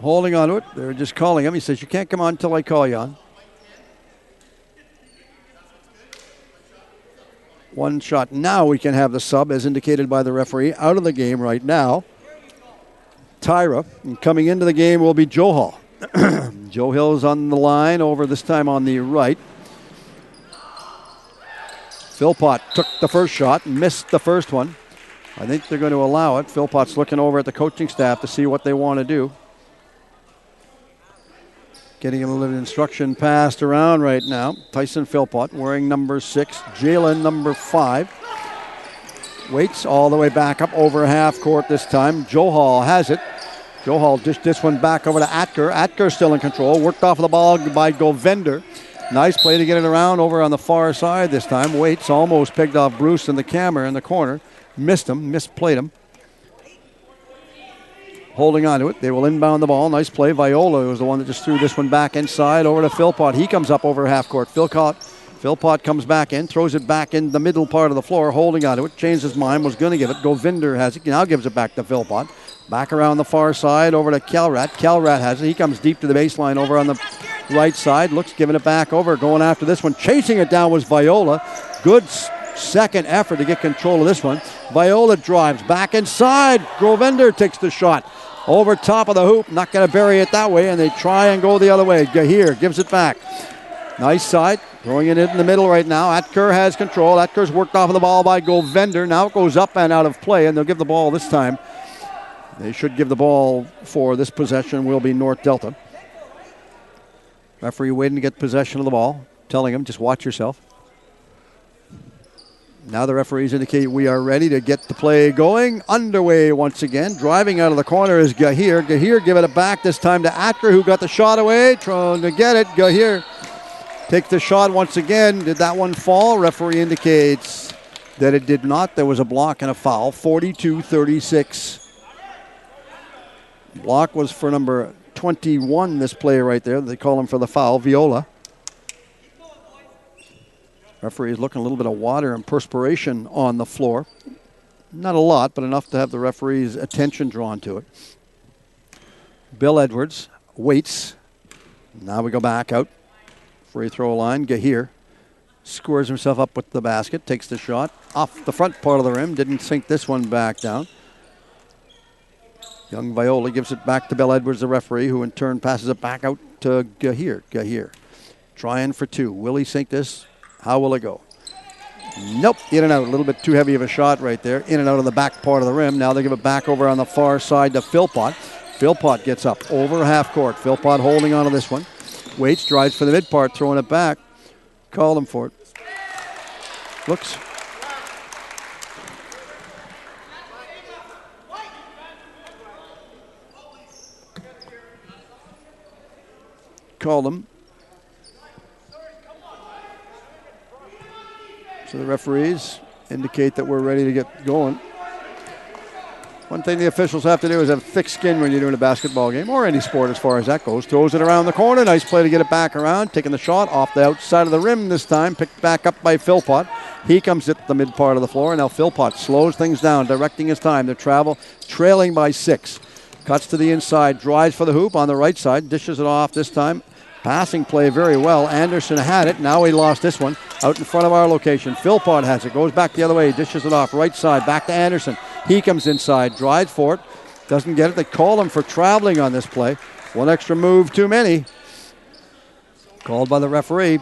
Holding on to it. They're just calling him. He says, you can't come on until I call you on. One shot. Now we can have the sub, as indicated by the referee, out of the game right now. Tyra. And coming into the game will be Joe Hall. Joe Hill's on the line over this time on the right. Philpott took the first shot, missed the first one. I think they're going to allow it. Philpott's looking over at the coaching staff to see what they want to do. Getting him a little instruction passed around right now. Tyson Philpott wearing number 6, Jalen number 5. Waits all the way back up over half court this time. Joe Hall has it. Joe Hall dished this one back over to Atker. Atker still in control. Worked off of the ball by Govender. Nice play to get it around over on the far side this time. Waits almost picked off Bruce in the camera in the corner. Missed him, misplayed him. Holding on to it. They will inbound the ball. Nice play. Viola was the one that just threw this one back inside over to Philpott. He comes up over half court. Philpott comes back in, throws it back in the middle part of the floor, holding on to it. Changed his mind, was going to give it. Govinder has it. Now gives it back to Philpott. Back around the far side over to Calrat. Calrat has it. He comes deep to the baseline over on the right side. Looks, giving it back over. Going after this one. Chasing it down was Viola. Good second effort to get control of this one. Viola drives back inside. Govender takes the shot. Over top of the hoop. Not going to bury it that way, and they try and go the other way. Gahir gives it back. Nice side. Throwing it in the middle right now. Atker has control. Atker's worked off of the ball by Govender. Now it goes up and out of play, and they'll give the ball this time. They should give the ball for this possession will be North Delta. Referee waiting to get possession of the ball. Telling him, just watch yourself. Now the referees indicate we are ready to get the play going. Underway once again. Driving out of the corner is Gahir. Gahir giving it back this time to Atker, who got the shot away. Trying to get it. Gahir takes the shot once again. Did that one fall? Referee indicates that it did not. There was a block and a foul. 42-36. Block was for number 21, this player right there. They call him for the foul, Viola. Referee is looking a little bit of water and perspiration on the floor. Not a lot, but enough to have the referee's attention drawn to it. Bill Edwards waits. Now we go back out. Free throw line. Gahir scores himself up with the basket. Takes the shot off the front part of the rim. Didn't sink this one back down. Young Viola gives it back to Bill Edwards, the referee, who in turn passes it back out to Gahir. Gahir trying for two. Will he sink this? How will it go? Nope. In and out. A little bit too heavy of a shot right there. In and out of the back part of the rim. Now they give it back over on the far side to Philpott. Philpott gets up over half court. Philpott holding on to this one. Waits, drives for the mid part, throwing it back. Called him for it. Looks. Called him. So the referees indicate that we're ready to get going. One thing the officials have to do is have thick skin when you're doing a basketball game, or any sport as far as that goes. Throws it around the corner. Nice play to get it back around. Taking the shot off the outside of the rim this time. Picked back up by Philpott. He comes at the mid part of the floor. Now Philpott slows things down, directing his time to travel, trailing by 6. Cuts to the inside, drives for the hoop on the right side. Dishes it off this time. Passing play very well. Anderson had it. Now he lost this one out in front of our location. Philpott has it. Goes back the other way. Dishes it off right side. Back to Anderson. He comes inside. Drives for it. Doesn't get it. They call him for traveling on this play. One extra move too many. Called by the referee.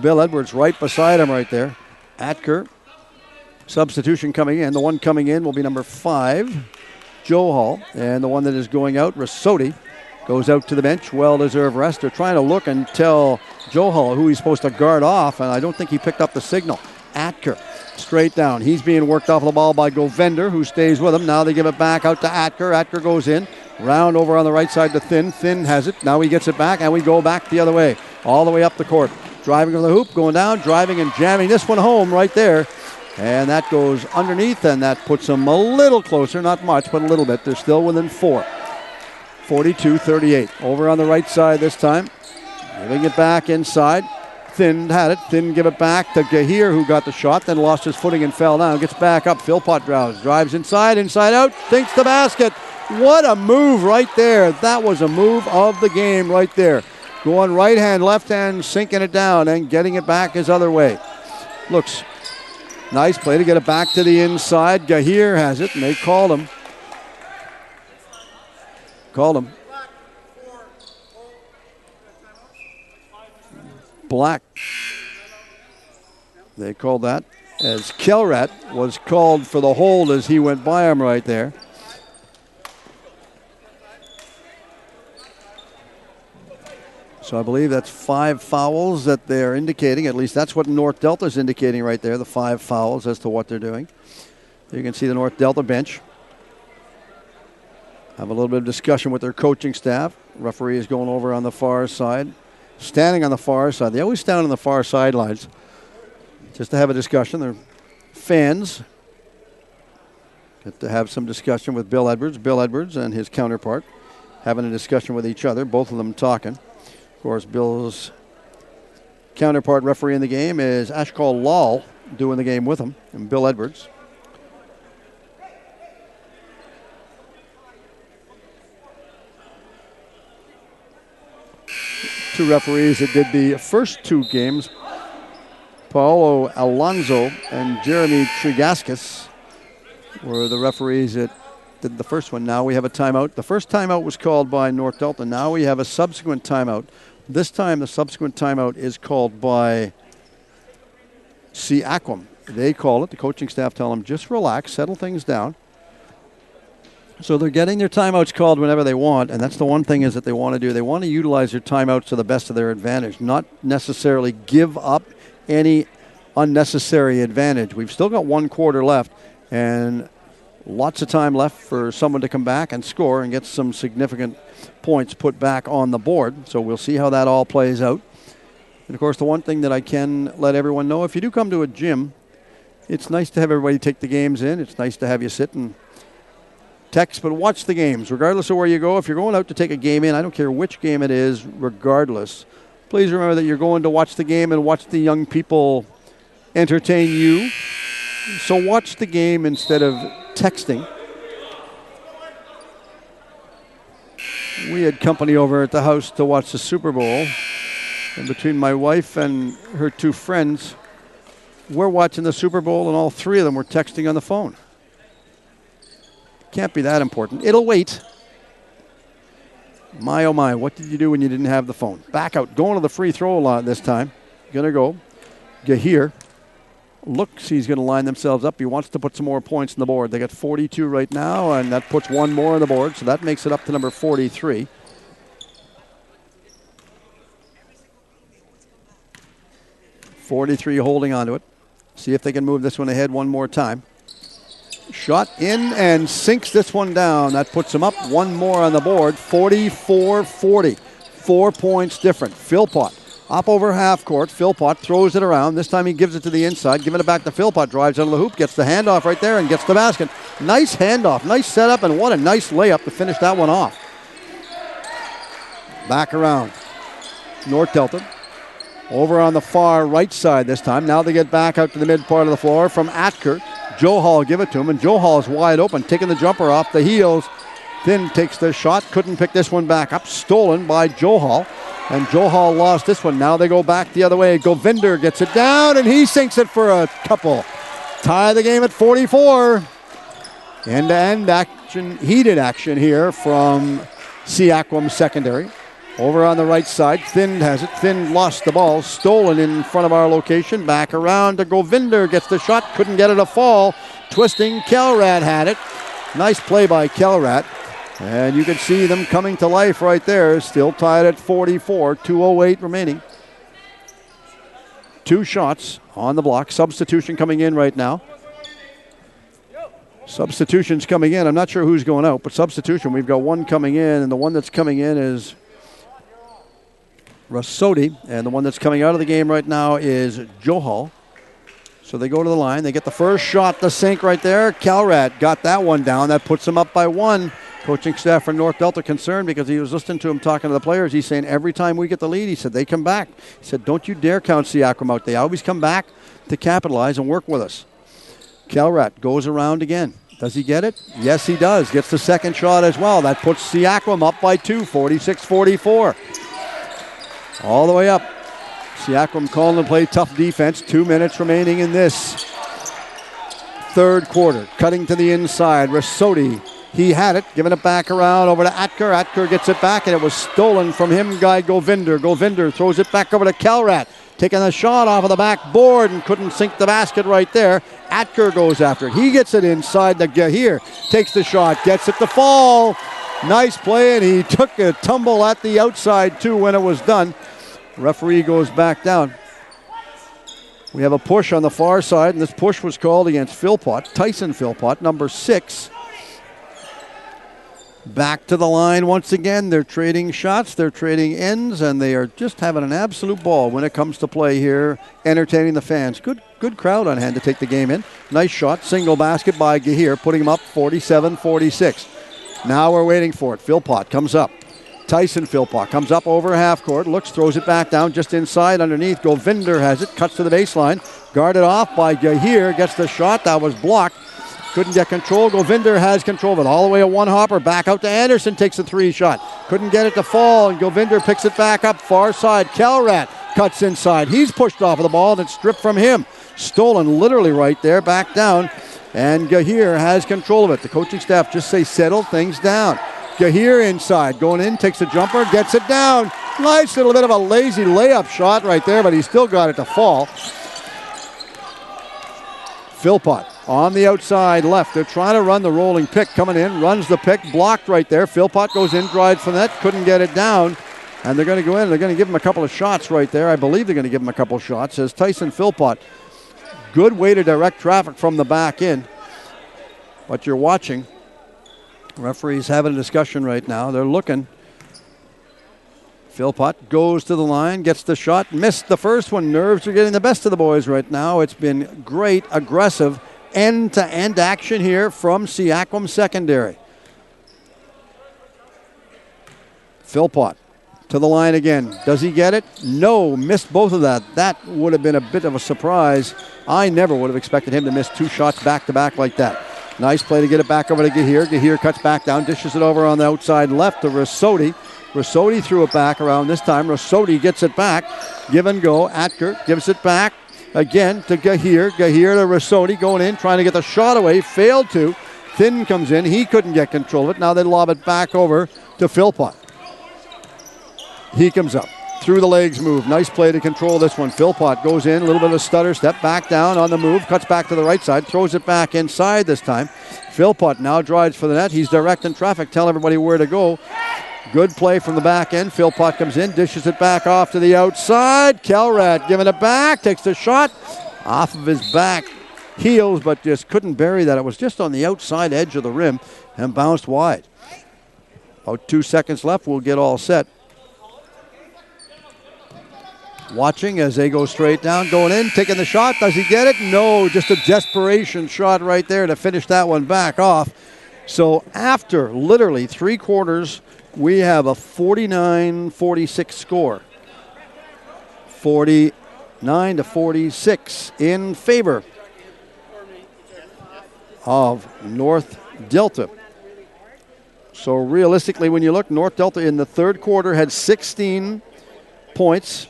Bill Edwards right beside him right there. Atker. Substitution coming in. The one coming in will be number 5, Joe Hall. And the one that is going out, Rasoti, goes out to the bench. Well-deserved rest. They're trying to look and tell Joe Hall who he's supposed to guard off, and I don't think he picked up the signal. Atker, straight down. He's being worked off the ball by Govender, who stays with him. Now they give it back out to Atker. Atker goes in. Round over on the right side to Thin. Thin has it. Now he gets it back, and we go back the other way. All the way up the court. Driving to the hoop, going down, driving and jamming this one home right there. And that goes underneath, and that puts them a little closer. Not much, but a little bit. They're still within 4. 42-38. Over on the right side this time. Giving it back inside. Thin had it. Thin give it back to Gahir, who got the shot, then lost his footing and fell down. Gets back up. Philpott drives inside out. Thinks the basket. What a move right there. That was a move of the game right there. Going right hand, left hand, sinking it down and getting it back his other way. Looks nice play to get it back to the inside. Gahir has it, and they called him. black. They called that, as Kelrat was called for the hold as he went by him right there. So I believe that's 5 fouls that they're indicating. At least that's what North Delta is indicating right there, the 5 fouls as to what they're doing. You can see the North Delta bench have a little bit of discussion with their coaching staff. Referee is going over on the far side, standing on the far side. They always stand on the far sidelines just to have a discussion. They're fans. Get to have some discussion with Bill Edwards. Bill Edwards and his counterpart having a discussion with each other, both of them talking. Of course, Bill's counterpart referee in the game is Ashkal Lal doing the game with him, and Bill Edwards. Two referees that did the first 2 games, Paolo Alonso and Jeremy Trigaskis, were the referees that did the first one. Now we have a timeout. The first timeout was called by North Delta. Now we have a subsequent timeout. This time the subsequent timeout is called by Seaquam. They call it. The coaching staff tell them, just relax, settle things down. So they're getting their timeouts called whenever they want, and that's the one thing is that they want to do. They want to utilize their timeouts to the best of their advantage, not necessarily give up any unnecessary advantage. We've still got 1 quarter left, and lots of time left for someone to come back and score and get some significant points put back on the board. So we'll see how that all plays out. And, of course, the one thing that I can let everyone know, if you do come to a gym, it's nice to have everybody take the games in. It's nice to have you sit and text, but watch the games. Regardless of where you go, if you're going out to take a game in, I don't care which game it is, regardless, please remember that you're going to watch the game and watch the young people entertain you. So watch the game instead of texting. We had company over at the house to watch the Super Bowl, and between my wife and her 2 friends, we're watching the Super Bowl, and all 3 of them were texting on the phone. Can't be that important. It'll wait. My, oh my, what did you do when you didn't have the phone? Back out, going to the free throw line this time. Going to go. Gahir looks, he's going to line themselves up. He wants to put some more points on the board. They got 42 right now, and that puts 1 more on the board, so that makes it up to number 43. .43 holding on to it. See if they can move this one ahead one more time. Shot in and sinks this one down. That puts them up 1 more on the board. 44-40. 4 points different. Philpott up over half court. Philpott throws it around. This time he gives it to the inside. Giving it back to Philpott. Drives under the hoop. Gets the handoff right there and gets the basket. Nice handoff. Nice setup, and what a nice layup to finish that one off. Back around. North Delta. Over on the far right side this time. Now they get back out to the mid part of the floor from Atker. Joe Hall give it to him, and Joe Hall is wide open, taking the jumper off the heels. Then takes the shot, couldn't pick this one back up. Stolen by Joe Hall, and Joe Hall lost this one. Now they go back the other way. Govinder gets it down, and he sinks it for a couple. Tie the game at 44. End-to-end action, heated action here from Seaquam Secondary. Over on the right side, Thin has it. Thin lost the ball. Stolen in front of our location. Back around to Govinder. Gets the shot. Couldn't get it to fall. Twisting. Kelrat had it. Nice play by Kelrat. And you can see them coming to life right there. Still tied at 44. 2:08 remaining. 2 shots on the block. Substitution coming in right now. Substitution's coming in. I'm not sure who's going out, but substitution. We've got 1 coming in, and the one that's coming in is Rasodi, and the one that's coming out of the game right now is Johal. So they go to the line. They get the first shot to sink right there. Calrat got that one down. That puts them up by 1. Coaching staff from North Delta concerned because he was listening to him talking to the players. He's saying every time we get the lead, he said, they come back. He said, don't you dare count Seaquam out. They always come back to capitalize and work with us. Calrat goes around again. Does he get it? Yes, he does. Gets the second shot as well. That puts Seaquam up by 2, 46-44. All the way up. Seaquam calling to play tough defense. 2 minutes remaining in this third quarter. Cutting to the inside. Rasodi He had it, giving it back around over to Atker. Atker gets it back, and it was stolen from him, Guy Govinder. Govinder throws it back over to Kelrat, taking a shot off of the backboard and couldn't sink the basket right there. Atker goes after it. He gets it inside the Gahir, takes the shot, gets it to fall. Nice play, and he took a tumble at the outside, too, when it was done. Referee goes back down. We have a push on the far side, and this push was called against Philpott, Tyson Philpott, number 6. Back to the line once again. They're trading shots, they're trading ends, and they are just having an absolute ball when it comes to play here, entertaining the fans. Good crowd on hand to take the game in. Nice shot, single basket by Gahir, putting him up 47-46. Now we're waiting for it. Philpott comes up. Tyson Philpott comes up over half court, looks, throws it back down just inside underneath. Govinder has it, cuts to the baseline, guarded off by Gahir, gets the shot, that was blocked. Couldn't get control. Govinder has control of it. All the way a one-hopper. Back out to Anderson. Takes a 3 shot. Couldn't get it to fall. And Govinder picks it back up. Far side. Kelrat cuts inside. He's pushed off of the ball and it's stripped from him. Stolen literally right there. Back down. And Gahir has control of it. The coaching staff just say settle things down. Gahir inside. Going in. Takes a jumper. Gets it down. Nice little bit of a lazy layup shot right there. But he still got it to fall. Philpott on the outside left. They're trying to run the rolling pick. Coming in, runs the pick, blocked right there. Philpott goes in, drives from that, couldn't get it down. And they're going to go in. They're going to give him a couple of shots right there. I believe they're going to give him a couple of shots. As Tyson Philpott, good way to direct traffic from the back in. But you're watching. Referees having a discussion right now. They're looking. Philpott goes to the line, gets the shot, missed the first one. Nerves are getting the best of the boys right now. It's been great, aggressive, end-to-end action here from Seaquam Secondary. Philpott to the line again. Does he get it? No, missed both of that. That would have been a bit of a surprise. I never would have expected him to miss 2 shots back-to-back like that. Nice play to get it back over to Gahir. Gahir cuts back down, dishes it over on the outside left to Rasodi. Rasodi threw it back around this time. Rasodi gets it back. Give and go. Atker gives it back again to Gahir. Gahir to Rasodi going in, trying to get the shot away. Failed to. Thin comes in. He couldn't get control of it. Now they lob it back over to Philpott. He comes up. Through the legs move. Nice play to control this one. Philpott goes in. A little bit of a stutter. Step back down on the move. Cuts back to the right side. Throws it back inside this time. Philpott now drives for the net. He's directing traffic. Telling everybody where to go. Good play from the back end. Philpott comes in, dishes it back off to the outside. Kelrat giving it back, takes the shot off of his back heels, but just couldn't bury that. It was just on the outside edge of the rim and bounced wide. About 2 seconds left, we'll get all set. Watching as they go straight down, going in, taking the shot. Does he get it? No, just a desperation shot right there to finish that one back off. So after literally 3 quarters, we have a 49-46 score. 49-46 in favor of North Delta. So realistically, when you look, North Delta in the third quarter had 16 points.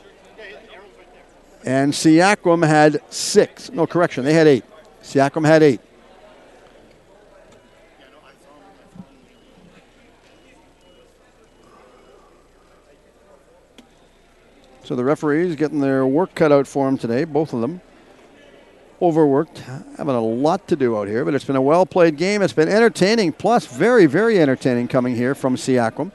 And Seaquam had 6. No, correction, they had 8. Seaquam had 8. So the referees getting their work cut out for them today, both of them. Overworked, having a lot to do out here, but it's been a well-played game. It's been entertaining, plus very, very entertaining coming here from Seaquam.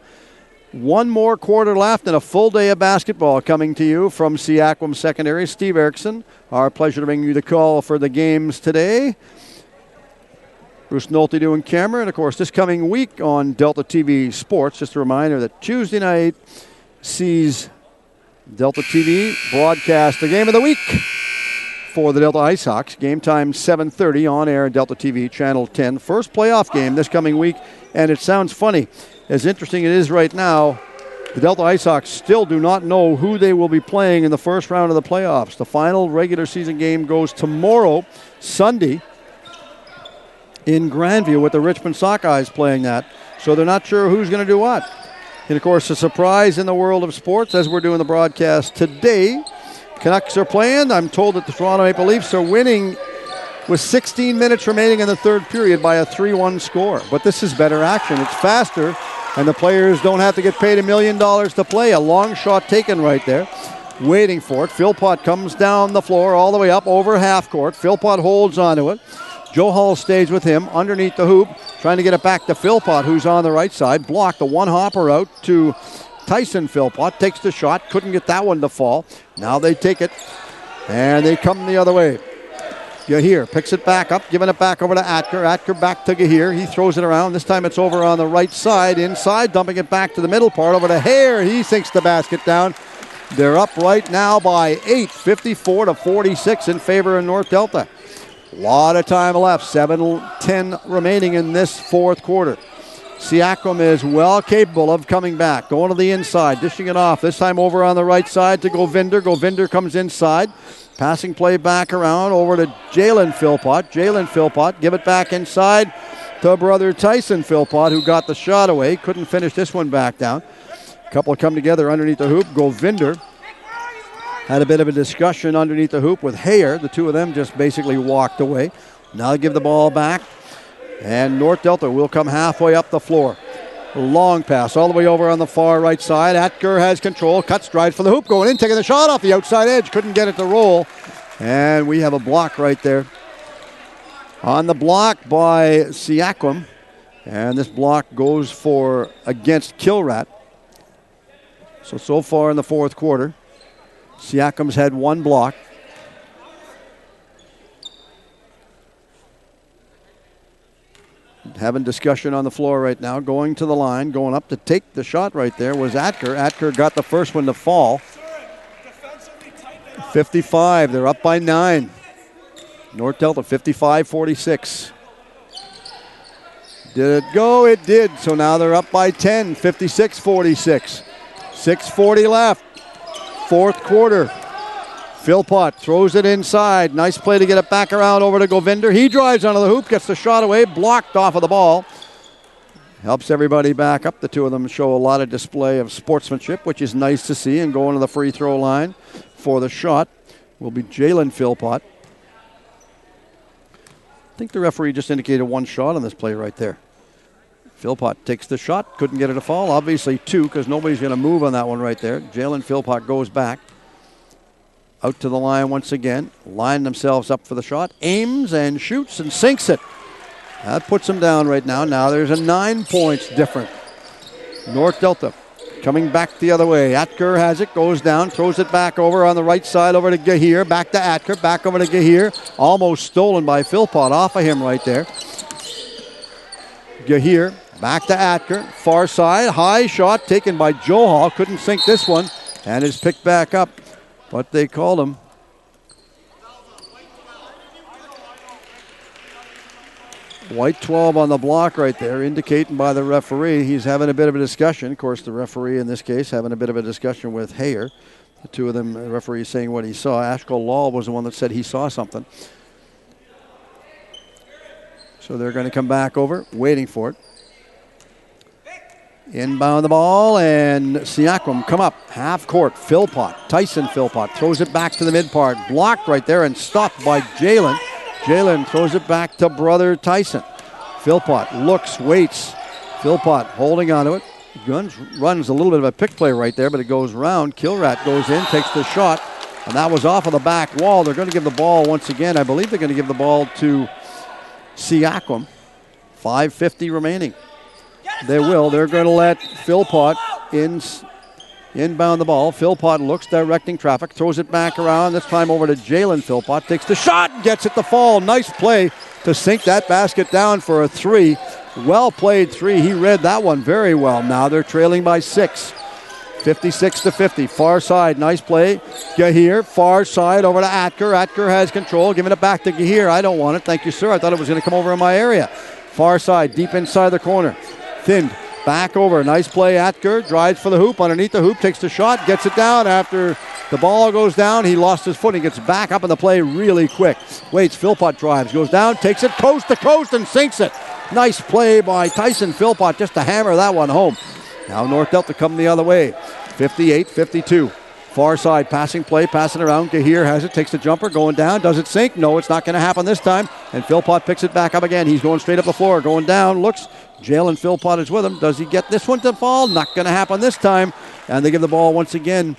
1 more quarter left and a full day of basketball coming to you from Seaquam Secondary. Steve Erickson, our pleasure to bring you the call for the games today. Bruce Nolte doing camera, and of course this coming week on Delta TV Sports. Just a reminder that Tuesday night sees Delta TV broadcast the game of the week for the Delta Ice Hawks. Game time 7:30 on air, Delta TV Channel 10. First playoff game this coming week, and it sounds funny. As interesting it is right now, the Delta Ice Hawks still do not know who they will be playing in the first round of the playoffs. The final regular season game goes tomorrow, Sunday, in Grandview with the Richmond Sockeyes playing that. So they're not sure who's going to do what. And, of course, a surprise in the world of sports as we're doing the broadcast today. Canucks are playing. I'm told that the Toronto Maple Leafs are winning with 16 minutes remaining in the third period by a 3-1 score. But this is better action. It's faster, and the players don't have to get paid $1 million to play. A long shot taken right there. Waiting for it. Philpott comes down the floor all the way up over half court. Philpott holds onto it. Joe Hall stays with him underneath the hoop, trying to get it back to Philpott, who's on the right side. Blocked the one hopper out to Tyson Philpott. Takes the shot. Couldn't get that one to fall. Now they take it, and they come the other way. Gahir picks it back up, giving it back over to Atker. Atker back to Gahir. He throws it around. This time it's over on the right side, inside, dumping it back to the middle part, over to Hare. He sinks the basket down. They're up right now by 8, 54-46 in favor of North Delta. A lot of time left, 7:10 remaining in this fourth quarter. Seaquam is well capable of coming back, going to the inside, dishing it off. This time over on the right side to Govinder. Govinder comes inside. Passing play back around over to Jalen Philpott. Jalen Philpott, give it back inside to brother Tyson Philpott, who got the shot away. Couldn't finish this one back down. A couple come together underneath the hoop. Govinder had a bit of a discussion underneath the hoop with Hare. The two of them just basically walked away. Now they give the ball back, and North Delta will come halfway up the floor. Long pass all the way over on the far right side. Atker has control, cuts, drives for the hoop, going in, taking the shot off the outside edge. Couldn't get it to roll, and we have a block right there. On the block by Seaquam, and this block goes for against Kilrat. So far in the fourth quarter, Seaquam's had one block. Having discussion on the floor right now. Going to the line, going up to take the shot right there was Atker. Atker got the first one to fall. 55, they're up by 9. North Delta 55-46. Did it go? It did. So now they're up by 10, 56-46. 6:40 left. Fourth quarter. Philpott throws it inside. Nice play to get it back around over to Govinder. He drives onto the hoop, gets the shot away, blocked off of the ball. Helps everybody back up. The two of them show a lot of display of sportsmanship, which is nice to see. And going to the free throw line for the shot will be Jalen Philpott. I think the referee just indicated one shot on this play right there. Philpott takes the shot, couldn't get it to fall. Obviously two, because nobody's going to move on that one right there. Jalen Philpott goes back. Out to the line once again. Line themselves up for the shot. Aims and shoots and sinks it. That puts them down right now. Now there's a 9 points different. North Delta coming back the other way. Atker has it, goes down, throws it back over on the right side over to Gahir. Back to Atker, back over to Gahir. Almost stolen by Philpott off of him right there. Gahir back to Atker. Far side, high shot taken by Joe Hall. Couldn't sink this one and is picked back up. But they called him. White 12 on the block right there, indicating by the referee he's having a bit of a discussion. Of course, the referee in this case having a bit of a discussion with Hare. The two of them, the referee saying what he saw. Ashko Lal was the one that said he saw something. So they're going to come back over, waiting for it. Inbound the ball, and Seaquam come up. Half court, Philpott, Tyson Philpott throws it back to the mid part. Blocked right there and stopped by Jalen. Jalen throws it back to brother Tyson. Philpott looks, waits. Philpott holding onto it. Runs a little bit of a pick play right there, but it goes round. Kilrat goes in, takes the shot, and that was off of the back wall. They're going to give the ball once again. I believe they're going to give the ball to Seaquam. 5:50 remaining. They will. They're going to let Philpott inbound the ball. Philpott looks, directing traffic, throws it back around. This time over to Jalen Philpott. Takes the shot, gets it to fall. Nice play to sink that basket down for a three. Well played three. He read that one very well. Now they're trailing by 6. 56-50. Far side, nice play. Gahir, far side over to Atker. Atker has control, giving it back to Gahir. I don't want it. Thank you, sir. I thought it was going to come over in my area. Far side, deep inside the corner. Thinned, back over. Nice play. Atker drives for the hoop. Underneath the hoop, takes the shot, gets it down. After the ball goes down, he lost his footing. Gets back up in the play really quick. Waits, Philpott drives, goes down, takes it coast to coast and sinks it. Nice play by Tyson Philpott just to hammer that one home. Now North Delta come the other way. 58-52. Far side passing play, passing around. Gahir has it, takes the jumper, going down. Does it sink? No, it's not going to happen this time. And Philpott picks it back up again. He's going straight up the floor, going down, looks. Jalen Philpott is with him. Does he get this one to fall? Not going to happen this time. And they give the ball once again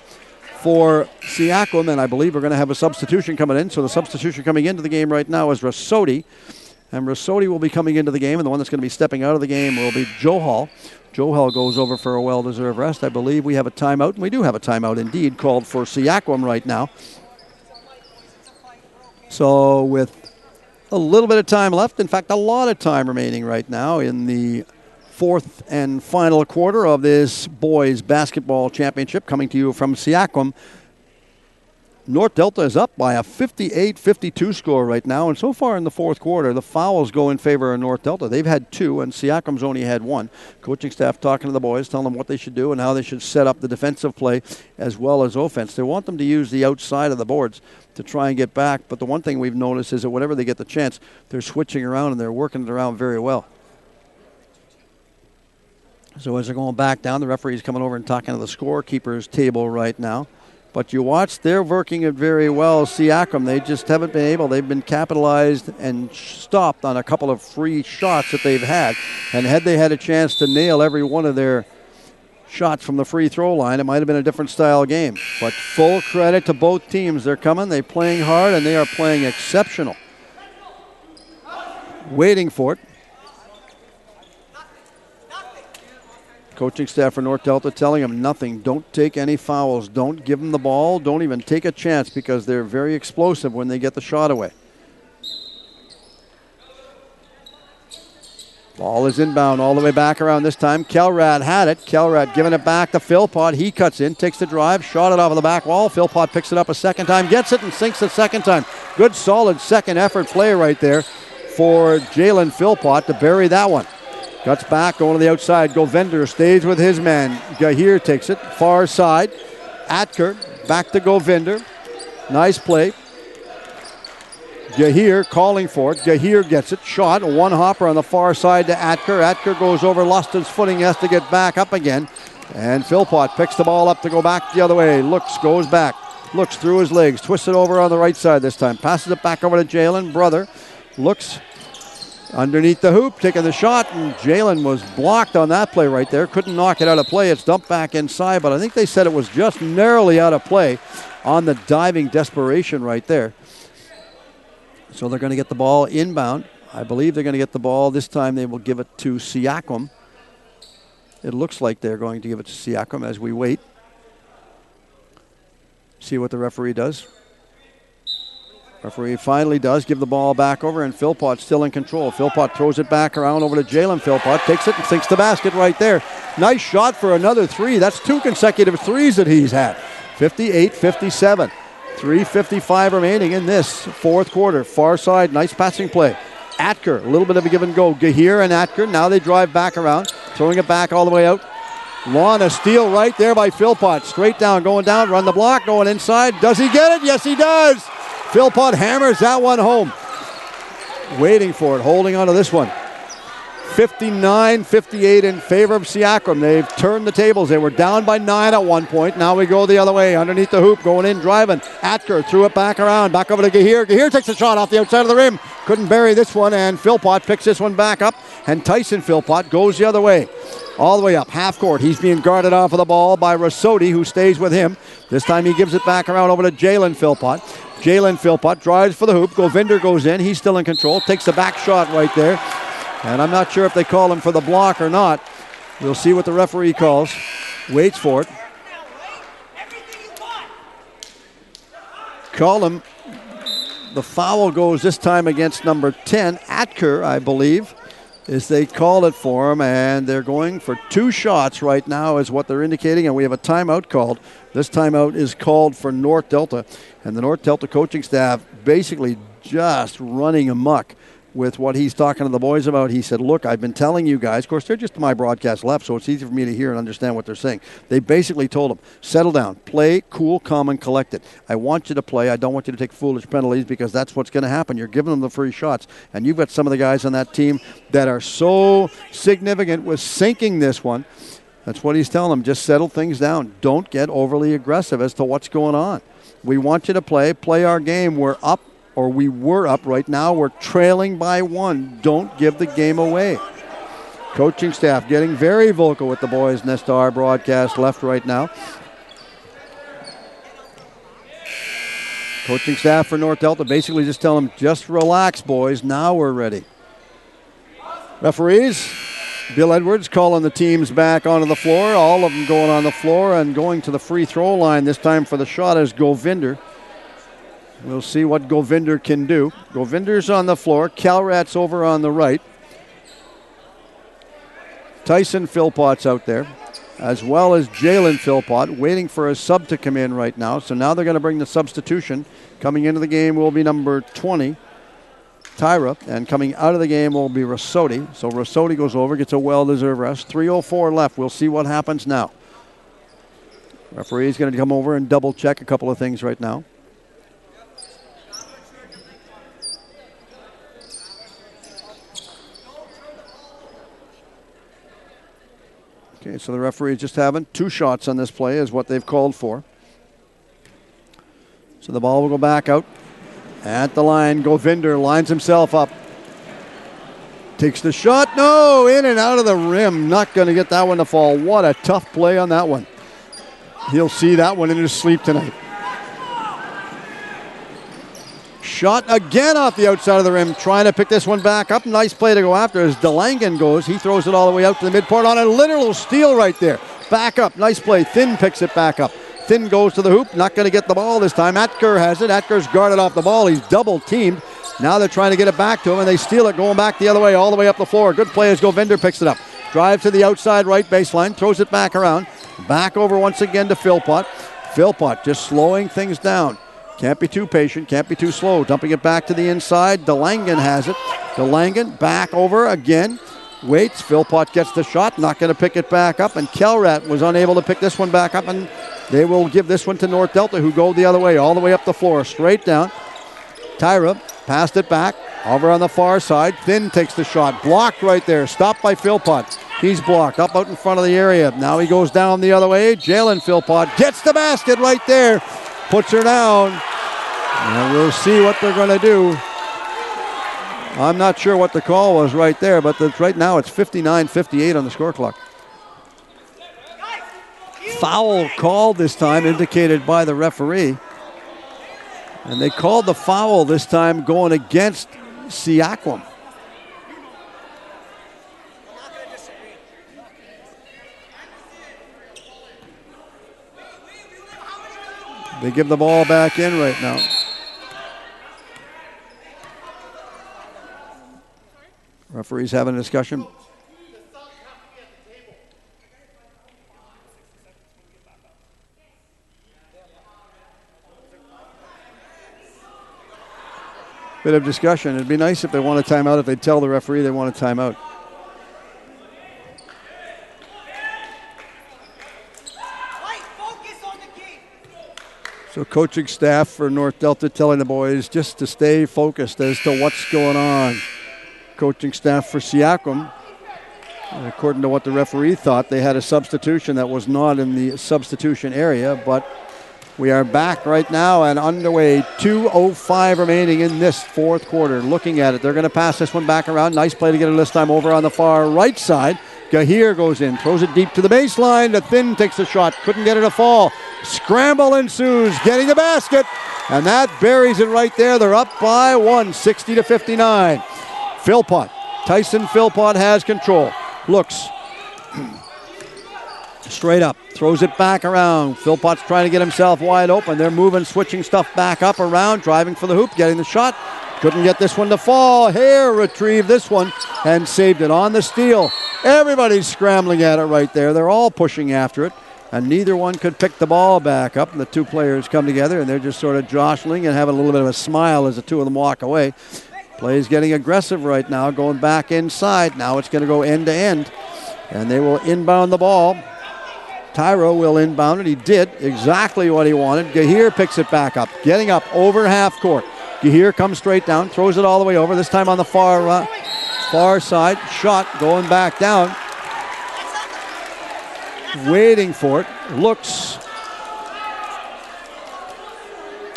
for Seaquam, and I believe we're going to have a substitution coming in. So the substitution coming into the game right now is Rasodi. And Rasodi will be coming into the game, and the one that's going to be stepping out of the game will be Joe Hall. Joe Hall goes over for a well-deserved rest. I believe we have a timeout, and we do have a timeout indeed called for Seaquam right now. So with a little bit of time left, in fact, a lot of time remaining right now in the fourth and final quarter of this boys basketball championship coming to you from Seaquam. North Delta is up by a 58-52 score right now, and so far in the fourth quarter, the fouls go in favor of North Delta. They've had 2, and Seaquam's only had 1. Coaching staff talking to the boys, telling them what they should do and how they should set up the defensive play as well as offense. They want them to use the outside of the boards to try and get back, but the one thing we've noticed is that whenever they get the chance, they're switching around and they're working it around very well. So as they're going back down, the referee's coming over and talking to the scorekeeper's table right now. But you watch, they're working it very well. Seaquam, they just haven't been able. They've been capitalized and stopped on a couple of free shots that they've had. And had they had a chance to nail every one of their shots from the free throw line, it might have been a different style game. But full credit to both teams. They're coming, they're playing hard, and they are playing exceptional. Waiting for it. Coaching staff for North Delta telling them nothing. Don't take any fouls. Don't give them the ball. Don't even take a chance because they're very explosive when they get the shot away. Ball is inbound all the way back around this time. Kelrad had it. Kelrad giving it back to Philpott. He cuts in, takes the drive, shot it off of the back wall. Philpott picks it up a second time, gets it and sinks the second time. Good solid second effort play right there for Jalen Philpott to bury that one. Cuts back, going to the outside. Govender stays with his man. Gahir takes it, far side. Atker, back to Govender. Nice play. Gahir calling for it. Gahir gets it. Shot, a one-hopper on the far side to Atker. Atker goes over Luston's footing. He has to get back up again. And Philpott picks the ball up to go back the other way. Looks, goes back. Looks through his legs. Twists it over on the right side this time. Passes it back over to Jalen. Brother looks underneath the hoop, taking the shot, and Jalen was blocked on that play right there. Couldn't knock it out of play. It's dumped back inside, but I think they said it was just narrowly out of play on the diving desperation right there. So they're going to get the ball inbound. I believe they're going to get the ball. This time they will give it to Seaquam. It looks like they're going to give it to Seaquam as we wait. See what the referee does. Referee finally does give the ball back over, and Philpott still in control. Philpott throws it back around over to Jalen Philpott, takes it and sinks the basket right there. Nice shot for another 3. That's 2 consecutive threes that he's had. 58-57. 3:55 remaining in this fourth quarter. Far side, nice passing play. Atker, a little bit of a give and go. Gahir and Atker, now they drive back around, throwing it back all the way out. Lawn, a steal right there by Philpott. Straight down, going down, run the block, going inside. Does he get it? Yes, he does. Philpott hammers that one home. Waiting for it, holding on to this one. 59-58 in favor of Seaquam. They've turned the tables. They were down by 9 at one point. Now we go the other way, underneath the hoop, going in, driving. Atker threw it back around, back over to Gahir. Gahir takes a shot off the outside of the rim. Couldn't bury this one, and Philpott picks this one back up, and Tyson Philpott goes the other way. All the way up, half court. He's being guarded off of the ball by Rasodi, who stays with him. This time he gives it back around over to Jalen Philpott. Jalen Philpott drives for the hoop. Govinder goes in. He's still in control. Takes the back shot right there. And I'm not sure if they call him for the block or not. We'll see what the referee calls. Waits for it. Call him. The foul goes this time against number 10, Atker, I believe, is they call it for him. And they're going for 2 shots right now is what they're indicating. And we have a timeout called. This timeout is called for North Delta. And the North Delta coaching staff basically just running amok with what he's talking to the boys about. He said, look, I've been telling you guys. Of course, they're just to my broadcast left, so it's easy for me to hear and understand what they're saying. They basically told him, settle down, play cool, calm, and collected. I want you to play. I don't want you to take foolish penalties because that's what's going to happen. You're giving them the free shots. And you've got some of the guys on that team that are so significant with sinking this one. That's what he's telling them. Just settle things down. Don't get overly aggressive as to what's going on. We want you to play our game. We're up, or we were up right now. We're trailing by 1. Don't give the game away. Coaching staff getting very vocal with the boys next to our broadcast left right now. Coaching staff for North Delta basically just telling them, just relax, boys. Now we're ready. Referees, Bill Edwards calling the teams back onto the floor. All of them going on the floor and going to the free throw line. This time for the shot is Govinder. We'll see what Govinder can do. Govinder's on the floor. Calrat's over on the right. Tyson Philpott's out there, as well as Jalen Philpott, waiting for a sub to come in right now. So now they're going to bring the substitution. Coming into the game will be number 20, Tyra, and coming out of the game will be Rossotti. So Rossotti goes over, gets a well-deserved rest. 3:04 left. We'll see what happens now. Referee's going to come over and double-check a couple of things right now. Okay, so the referee is just having 2 shots on this play is what they've called for. So the ball will go back out at the line. Govinder lines himself up. Takes the shot. No, in and out of the rim. Not going to get that one to fall. What a tough play on that one. He'll see that one in his sleep tonight. Shot again off the outside of the rim, trying to pick this one back up. Nice play to go after as DeLangan goes. He throws it all the way out to the midcourt on a literal steal right there. Back up, nice play. Thin picks it back up. Thin goes to the hoop, not going to get the ball this time. Atker has it. Atker's guarded off the ball. He's double teamed. Now they're trying to get it back to him, and they steal it going back the other way, all the way up the floor. Good play as Govinder picks it up. Drives to the outside right baseline, throws it back around. Back over once again to Philpott. Philpott just slowing things down. Can't be too patient, can't be too slow. Dumping it back to the inside. DeLangan has it. DeLangan back over again. Waits. Philpott gets the shot. Not going to pick it back up. And Kelrat was unable to pick this one back up. And they will give this one to North Delta, who go the other way, all the way up the floor, straight down. Tyra passed it back. Over on the far side. Thin takes the shot. Blocked right there. Stopped by Philpott. He's blocked up out in front of the area. Now he goes down the other way. Jalen Philpott gets the basket right there. Puts her down, and we'll see what they're going to do. I'm not sure what the call was right there, but right now it's 59-58 on the score clock. Foul called this time, indicated by the referee. And they called the foul this time going against Seaquam. They give the ball back in right now. Referees having a discussion. Bit of discussion. It'd be nice if they want a timeout, if they'd tell the referee they want a timeout. So coaching staff for North Delta telling the boys just to stay focused as to what's going on. Coaching staff for Seaquam, according to what the referee thought, they had a substitution that was not in the substitution area, but we are back right now and underway. 2:05 remaining in this fourth quarter. Looking at it, they're going to pass this one back around. Nice play to get it this time over on the far right side. Gahir goes in, throws it deep to the baseline. The Thin takes the shot, couldn't get it to fall. Scramble ensues, getting the basket, and that buries it right there. They're up by 1, 60-59. Philpott, Tyson Philpott has control. Looks straight up, throws it back around. Philpott's trying to get himself wide open. They're moving, switching stuff back up around, driving for the hoop, getting the shot. Couldn't get this one to fall. Hare retrieved this one and saved it on the steal. Everybody's scrambling at it right there. They're all pushing after it, and neither one could pick the ball back up. And the two players come together, and they're just sort of jostling and having a little bit of a smile as the two of them walk away. Play's getting aggressive right now, going back inside. Now it's going to go end to end, and they will inbound the ball. Tyro will inbound it. He did exactly what he wanted. Gahir picks it back up, getting up over half court. Gahir comes straight down, throws it all the way over, this time on the far side. Shot going back down. waiting for it. Looks.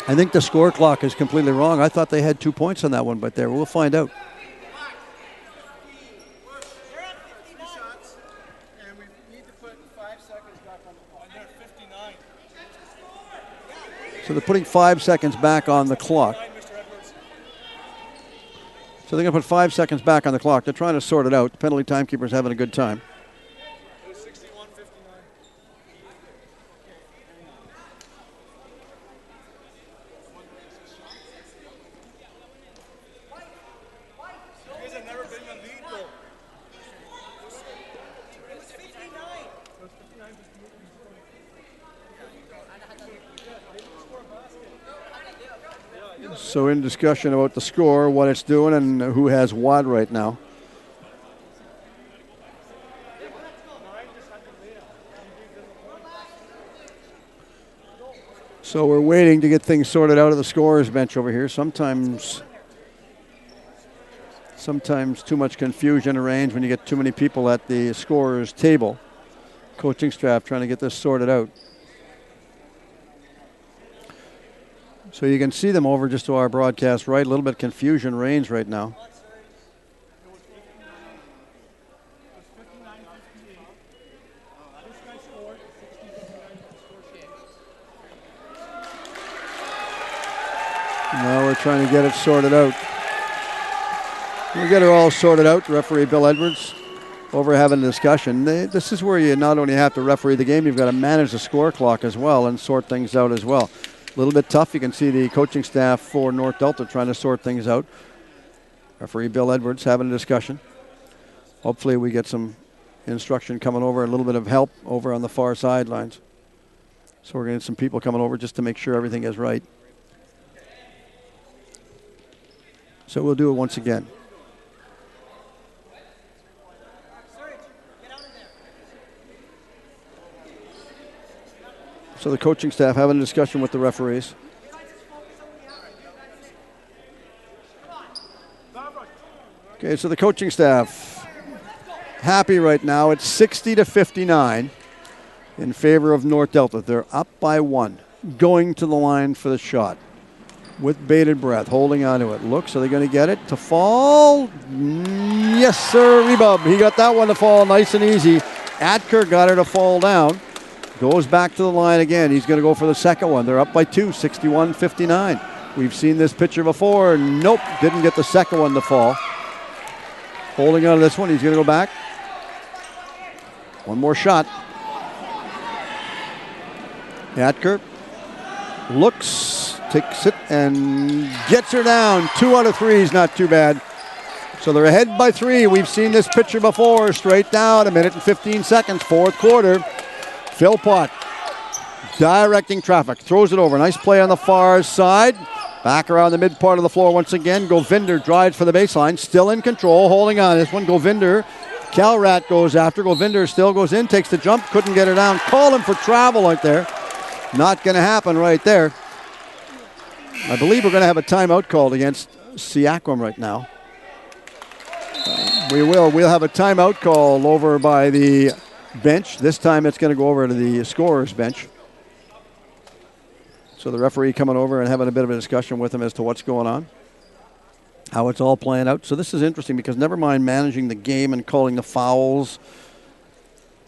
I think the score clock is completely wrong. I thought they had 2 points on that one, but we'll find out. So they're putting 5 seconds back on the clock. So they're going to put 5 seconds back on the clock. They're trying to sort it out. The penalty timekeeper's having a good time. So in discussion about the score, what it's doing, and who has what right now. So we're waiting to get things sorted out of the scorer's bench over here. Sometimes too much confusion arranged when you get too many people at the scorer's table. Coaching staff trying to get this sorted out. So you can see them over just to our broadcast right. A little bit of confusion reigns right now. Now we're trying to get it sorted out. We'll get it all sorted out. Referee Bill Edwards over having a discussion. This is where you not only have to referee the game, you've got to manage the score clock as well and sort things out as well. A little bit tough. You can see the coaching staff for North Delta trying to sort things out. Referee Bill Edwards having a discussion. Hopefully we get some instruction coming over, a little bit of help over on the far sidelines. So we're going to get some people coming over just to make sure everything is right. So we'll do it once again. So the coaching staff having a discussion with the referees. Okay, so the coaching staff happy right now. It's 60-59 in favor of North Delta. They're up by 1, going to the line for the shot with bated breath, holding on to it. Looks, are they going to get it to fall? Yes, sir, Rebub. He got that one to fall nice and easy. Adker got her to fall down. Goes back to the line again. He's going to go for the second one. They're up by 2, 61-59. We've seen this pitcher before. Nope, didn't get the second one to fall. Holding on to this one. He's going to go back. One more shot. Atker looks, takes it, and gets her down. 2 out of 3 is not too bad. So they're ahead by 3. We've seen this pitcher before. Straight down, 1 minute and 15 seconds, fourth quarter. Philpott directing traffic, throws it over. Nice play on the far side. Back around the mid part of the floor once again. Govinder drives for the baseline, still in control, holding on. This one, Govinder. Calrat goes after. Govinder still goes in, takes the jump, couldn't get her down. Call him for travel right there. Not going to happen right there. I believe we're going to have a timeout called against Seaquam right now. We'll have a timeout call over by the bench. This time it's going to go over to the scorer's bench. So the referee coming over and having a bit of a discussion with him as to what's going on, how it's all playing out. So this is interesting because never mind managing the game and calling the fouls,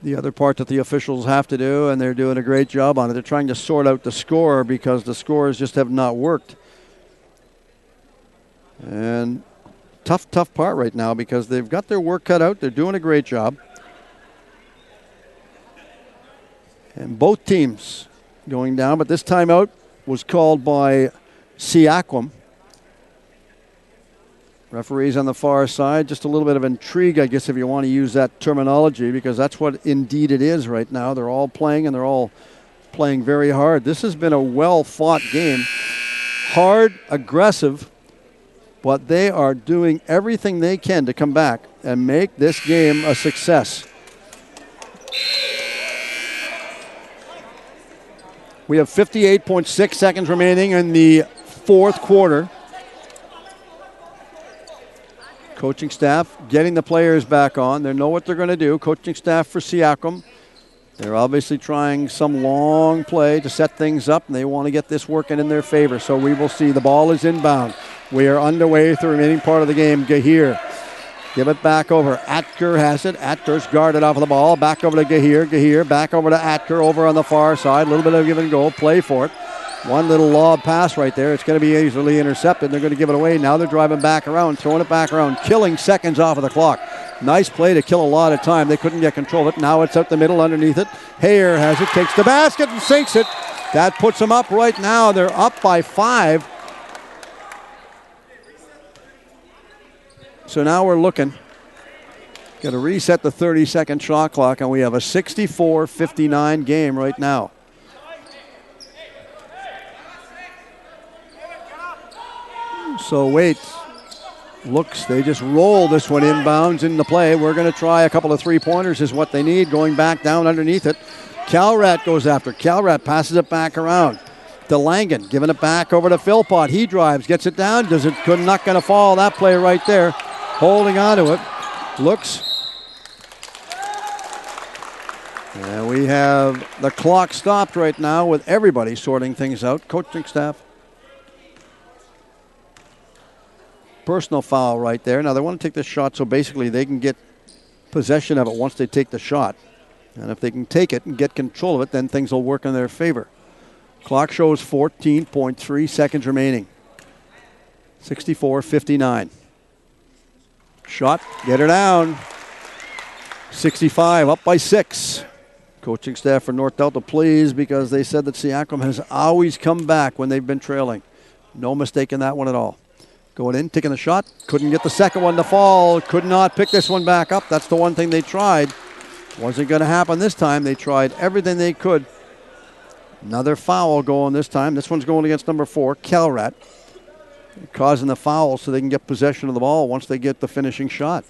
the other part that the officials have to do, and they're doing a great job on it. They're trying to sort out the score because the scores just have not worked. And tough part right now because they've got their work cut out. They're doing a great job. And both teams going down, but this timeout was called by Seaquam. Referees on the far side, just a little bit of intrigue, I guess, if you want to use that terminology, because that's what indeed it is right now. They're all playing, and they're all playing very hard. This has been a well-fought game. Hard, aggressive, but they are doing everything they can to come back and make this game a success. We have 58.6 seconds remaining in the fourth quarter. Coaching staff getting the players back on. They know what they're going to do. Coaching staff for Seaquam They're obviously trying some long play to set things up, and they want to get this working in their favor. So we will see. The ball is inbound. We are underway through the remaining part of the game. Gahir. Give it back over. Atker has it. Atker's guarded off of the ball. Back over to Gahir. Gahir back over to Atker over on the far side. A little bit of give and go. Play for it. One little lob pass right there. It's going to be easily intercepted. They're going to give it away. Now they're driving back around, throwing it back around, killing seconds off of the clock. Nice play to kill a lot of time. They couldn't get control of it. Now it's out the middle underneath it. Hayer has it, takes the basket and sinks it. That puts them up right now. They're up by 5. So now we're looking. Got to reset the 30-second shot clock, and we have a 64-59 game right now. So wait, looks, they just roll this one inbounds into play. We're going to try a couple of three-pointers is what they need. Going back down underneath it. Calrat goes after. Calrat passes it back around. DeLangen giving it back over to Philpott. He drives, gets it down. Not going to fall. That play right there. Holding on to it. Looks. And we have the clock stopped right now with everybody sorting things out. Coaching staff. Personal foul right there. Now they want to take this shot so basically they can get possession of it once they take the shot. And if they can take it and get control of it, then things will work in their favor. Clock shows 14.3 seconds remaining. 64-59. Shot, get her down. 65, up by 6. Coaching staff for North Delta pleased because they said that Seaquam has always come back when they've been trailing. No mistake in that one at all. Going in, taking the shot. Couldn't get the second one to fall. Could not pick this one back up. That's the one thing they tried. Wasn't going to happen this time. They tried everything they could. Another foul going this time. This one's going against number 4, Calrat. Causing the foul so they can get possession of the ball once they get the finishing shot.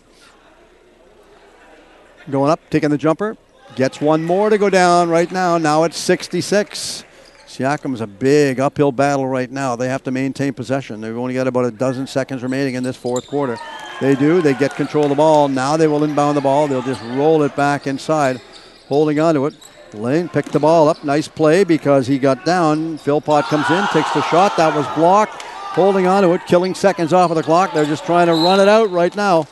Going up, taking the jumper. Gets one more to go down right now. Now it's 66. Seaquam's a big uphill battle right now. They have to maintain possession. They've only got about a dozen seconds remaining in this fourth quarter. They do. They get control of the ball. Now they will inbound the ball. They'll just roll it back inside, holding on to it. Lane picked the ball up. Nice play because he got down. Philpott comes in, takes the shot. That was blocked. Holding on to it, killing seconds off of the clock. They're just trying to run it out right now.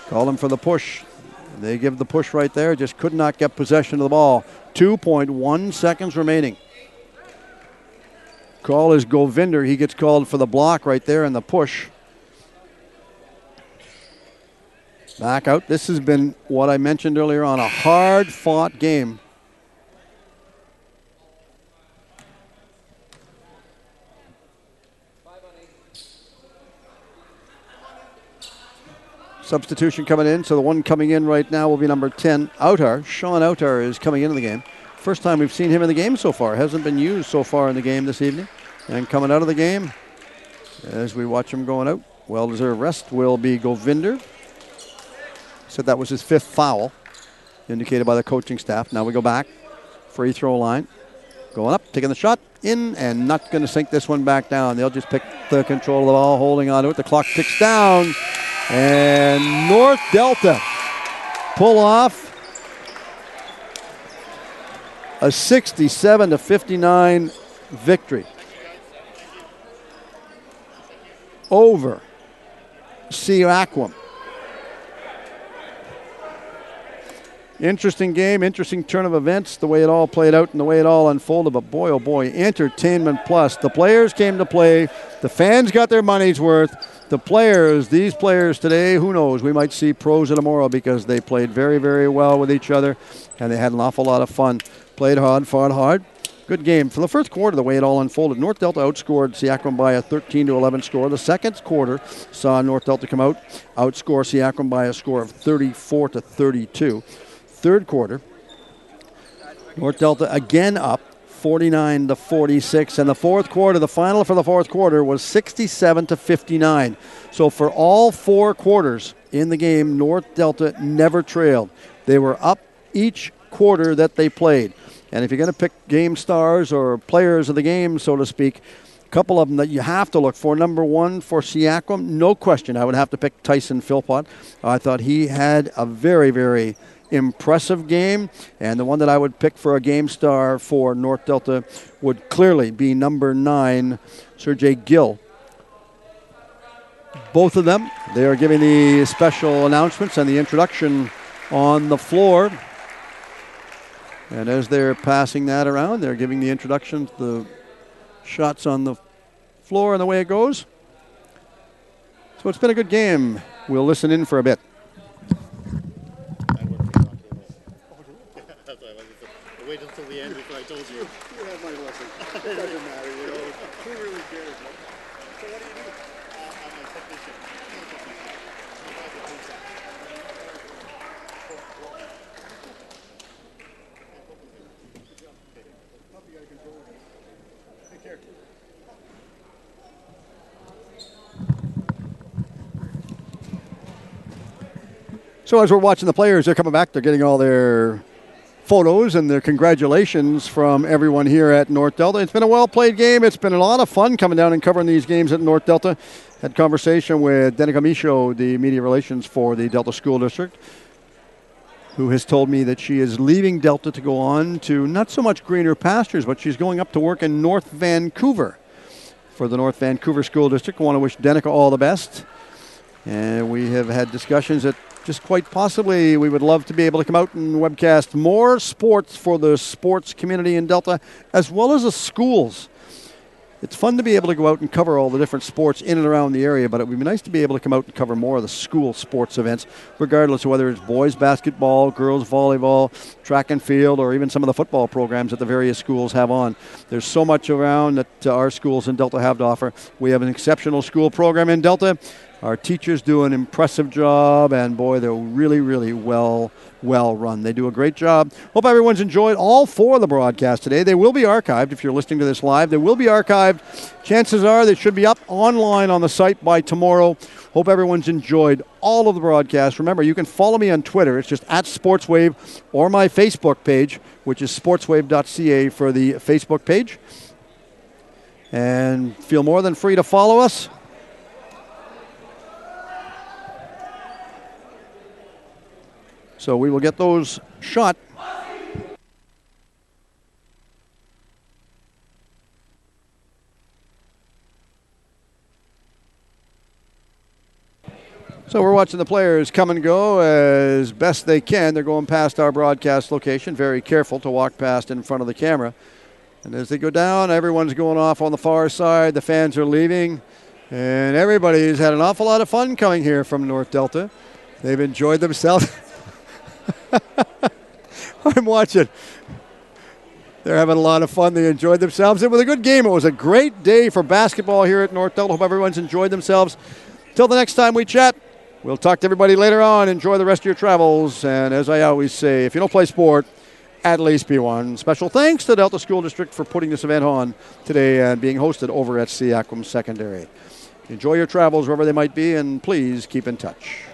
Call them for the push. They give the push right there. Just could not get possession of the ball. 2.1 seconds remaining. Call is Govinder. He gets called for the block right there and the push. Back out. This has been what I mentioned earlier on, a hard-fought game. Substitution coming in, so the one coming in right now will be number 10, Outar. Sean Outar is coming into the game. First time we've seen him in the game so far. Hasn't been used so far in the game this evening. And coming out of the game, as we watch him going out, well-deserved rest will be Govinder. Said that was his 5th foul, indicated by the coaching staff. Now we go back, free throw line. Going up, taking the shot, in, and not going to sink this one back down. They'll just pick the control of the ball, holding on to it. The clock ticks down. And North Delta pull off a 67-59 victory over Seaquam. Interesting game, interesting turn of events, the way it all played out and the way it all unfolded. But boy, oh boy, entertainment plus. The players came to play. The fans got their money's worth. The players, these players today, who knows? We might see pros tomorrow because they played very, very well with each other, and they had an awful lot of fun. Played hard, fought hard. Good game. For the first quarter, the way it all unfolded, North Delta outscored Seaquam by a 13-11 score. The second quarter saw North Delta come out, outscore Seaquam by a score of 34-32. Third quarter, North Delta again up 49-46. And the fourth quarter, the final for the fourth quarter was 67-59. So for all 4 quarters in the game, North Delta never trailed. They were up each quarter that they played. And if you're going to pick game stars or players of the game, so to speak, a couple of them that you have to look for. Number 1 for Seaquam, no question. I would have to pick Tyson Philpott. I thought he had a very, very impressive game. And the one that I would pick for a game star for North Delta would clearly be number 9, Sergey Gill. Both of them, they are giving the special announcements and the introduction on the floor. And as they're passing that around, they're giving the introductions, the shots on the floor and the way it goes. So it's been a good game. We'll listen in for a bit. Wait until the end before I told you. You have my blessing. It doesn't matter, you know. Who really cares? So what do you do? I'm a technician. Take care. So as we're watching the players, they're coming back. They're getting all their photos and their congratulations from everyone here at North Delta. It's been a well-played game. It's been a lot of fun coming down and covering these games at North Delta. Had conversation with Denica Michaud, the media relations for the Delta School District, who has told me that she is leaving Delta to go on to not so much greener pastures, but she's going up to work in North Vancouver for the North Vancouver School District. I want to wish Denica all the best. And we have had discussions that just quite possibly we would love to be able to come out and webcast more sports for the sports community in Delta, as well as the schools. It's fun to be able to go out and cover all the different sports in and around the area, but it would be nice to be able to come out and cover more of the school sports events, regardless of whether it's boys basketball, girls volleyball, track and field, or even some of the football programs that the various schools have on. There's so much around that our schools in Delta have to offer. We have an exceptional school program in Delta. Our teachers do an impressive job, and boy, they're really, really well run. They do a great job. Hope everyone's enjoyed all 4 of the broadcasts today. They will be archived if you're listening to this live. They will be archived. Chances are they should be up online on the site by tomorrow. Hope everyone's enjoyed all of the broadcasts. Remember, you can follow me on Twitter. It's just at Sportswave, or my Facebook page, which is Sportswave.ca for the Facebook page. And feel more than free to follow us. So we will get those shot. So we're watching the players come and go as best they can. They're going past our broadcast location, very careful to walk past in front of the camera. And as they go down, everyone's going off on the far side. The fans are leaving. And everybody's had an awful lot of fun coming here from North Delta. They've enjoyed themselves. I'm watching. They're having a lot of fun. They enjoyed themselves. It was a good game. It was a great day for basketball here at North Delta. Hope everyone's enjoyed themselves. Till the next time we chat, we'll talk to everybody later on. Enjoy the rest of your travels. And as I always say, if you don't play sport, at least be one. Special thanks to Delta School District for putting this event on today and being hosted over at Seaquam Secondary. Enjoy your travels wherever they might be, and please keep in touch.